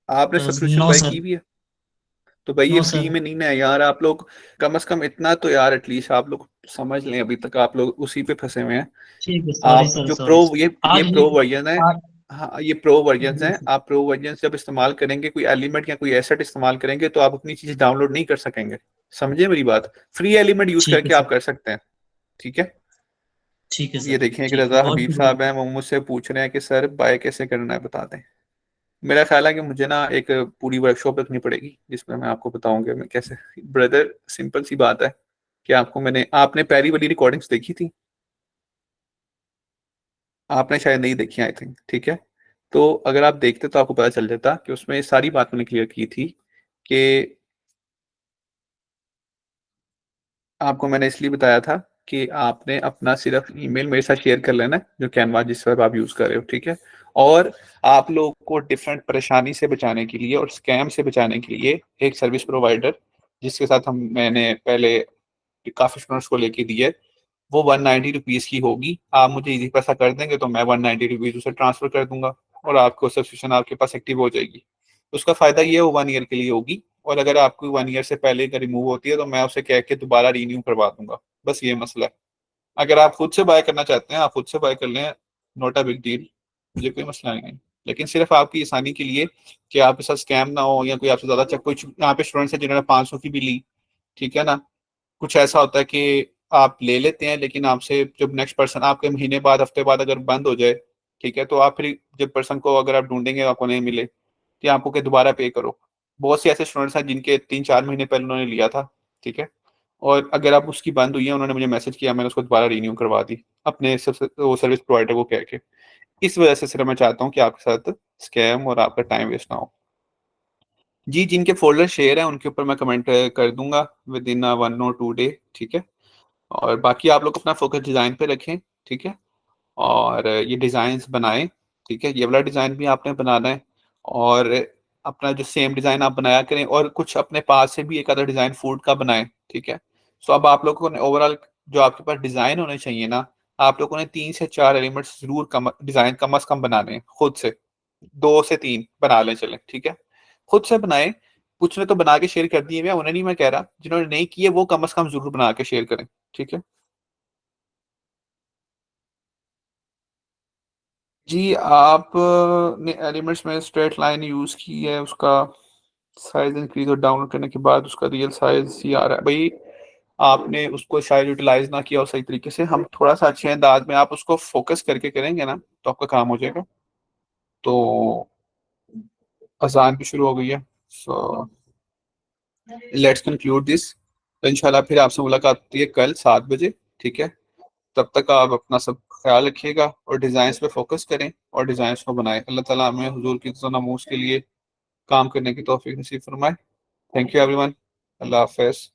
आपने सब्सक्रिप्शन नो बाय सर। की भी है? तो भाई ये नो फ्री सर। में नहीं ना है यार। आप लोग कम से कम इतना तो यार एटलीस्ट आप लोग समझ लें, अभी तक आप लोग उसी पे फंसे हुए हैं। ठीक है, सॉरी आप सर, जो सॉरी प्रो सर। ये आज ही। प्रो वर्जन है। आज। हाँ, ये प्रो वर्जन जी है। सर। आप प्रो वर्जन जब इस्तेमाल करेंगे, कोई एलिमेंट या कोई एसेट इस्तेमाल करेंगे, तो आप अपनी चीज डाउनलोड नहीं कर सकेंगे। समझे मेरी बात? फ्री एलिमेंट यूज ठीक है करके आप सर। कर सकते हैं। ठीक है, ठीक है ये सर। देखिए कि ठीक है, रजा बहुत हबीब शुक्रिया। साहब हैं, वो मुझसे पूछ रहे हैं कि सर बाय कैसे करना है बता दें। मेरा ख्याल है कि मुझे ना एक पूरी वर्कशॉप रखनी पड़ेगी जिसमें मैं आपको बताऊंगा मैं कैसे। ब्रदर, सिंपल सी बात है कि आपने पहली वाली रिकॉर्डिंग्स देखी थी? आपने शायद नहीं देखी, आई थिंक। ठीक है, तो अगर आप देखते तो आपको पता चल जाता कि उसमें ये सारी बात मैंने क्लियर की थी कि आपको मैंने इसलिए बताया था कि आपने अपना सिर्फ ईमेल मेरे साथ शेयर कर लेना है, जो कैनवा जिस पर आप यूज कर रहे हो। ठीक है, और आप लोगों को डिफरेंट परेशानी से बचाने के लिए और स्कैम से बचाने के लिए एक सर्विस प्रोवाइडर जिसके साथ मैंने पहले काफी स्टूडेंट्स को लेके दी है, वो 190 रुपीज की होगी। आप मुझे इजी पैसा कर देंगे तो मैं 190 रुपीज उसे ट्रांसफर कर दूंगा और आपको सब्सक्रिप्शन आपके पास एक्टिव हो जाएगी। उसका फायदा ये वो 1 ईयर के लिए होगी, और अगर आपको 1 ईयर से पहले का रिमूव होती है तो मैं उसे कह के दोबारा रीन्यू करवा दूंगा। बस ये मसला है। अगर आप खुद से बाय करना चाहते हैं, आप खुद से बाय कर लें, नॉट अ बिग डील, मुझे कोई मसला नहीं है। लेकिन सिर्फ आपकी आसानी के लिए कि आपके साथ स्कैम ना हो या कोई आपसे ज्यादा कोई यहाँ पे स्टूडेंट्स हैं जिन्होंने 500 की भी ली। ठीक है ना, कुछ ऐसा होता है कि आप ले लेते हैं लेकिन आपसे जब नेक्स्ट पर्सन आपके महीने बाद हफ्ते बाद अगर बंद हो जाए, ठीक है, तो आप फिर जब पर्सन को अगर आप ढूंढेंगे आपको नहीं मिले तो आपको क्या दोबारा पे करो। बहुत से ऐसे स्टूडेंट्स हैं जिनके 3-4 महीने पहले उन्होंने लिया था। ठीक है, और अगर आप उसकी बंद हुई है, उन्होंने मुझे मैसेज किया, मैंने उसको दोबारा रीन्यू करवा दी अपने वो सर्विस प्रोवाइडर को कह के। इस वजह से सिर्फ मैं चाहता हूँ कि आपके साथ स्कैम और आपका टाइम वेस्ट ना हो। जी, जिनके फोल्डर शेयर है उनके ऊपर मैं कमेंट कर दूंगा विद इन 1 or 2 डे। ठीक है, और बाकी आप लोग अपना फोकस डिजाइन पे रखें। ठीक है, और ये डिजाइन बनाएं। ठीक है, ये वाला डिजाइन भी आपने बनाना है, और अपना जो सेम डिजाइन आप बनाया करें, और कुछ अपने पास से भी एक आधा डिजाइन फूड का बनाएं। ठीक है, सो अब आप लोगों ने ओवरऑल जो आपके पास डिजाइन होने चाहिए ना, आप लोगों ने 3 से 4 एलिमेंट्स जरूर डिजाइन कम अज कम बनाने हैं खुद से। 2 से 3 बना लें, चले। ठीक है, खुद से बनाए। कुछ ने तो बना के शेयर कर दिए, मैं उन्हें नहीं मैं कह रहा, जिन्होंने नहीं किए वो कम अज कम जरूर बना के शेयर करें। ठीक है, जी आप ने एलिमेंट्स में स्ट्रेट लाइन यूज की है, उसका साइज इंक्रीज और डाउनलोड करने के बाद उसका रियल साइज ही आ रहा है। भाई आपने उसको शायद यूटिलाइज ना किया हो सही तरीके से। हम थोड़ा सा अच्छे अंदाज में आप उसको फोकस करके करेंगे ना तो आपका काम हो जाएगा। तो अजान भी शुरू हो गई है, सो लेट्स कंक्लूड दिस। तो इंशाल्लाह फिर आपसे मुलाकात होती है कल 7 बजे, ठीक है। तब तक आप अपना सब ख्याल रखिएगा और डिज़ाइंस पे फोकस करें और डिज़ाइंस को बनाएं। अल्लाह ताला हमें हुजूर की नमूस के लिए काम करने की तौफीक नसीब फरमाए। थैंक यू एवरीवन, अल्लाह हाफिज़।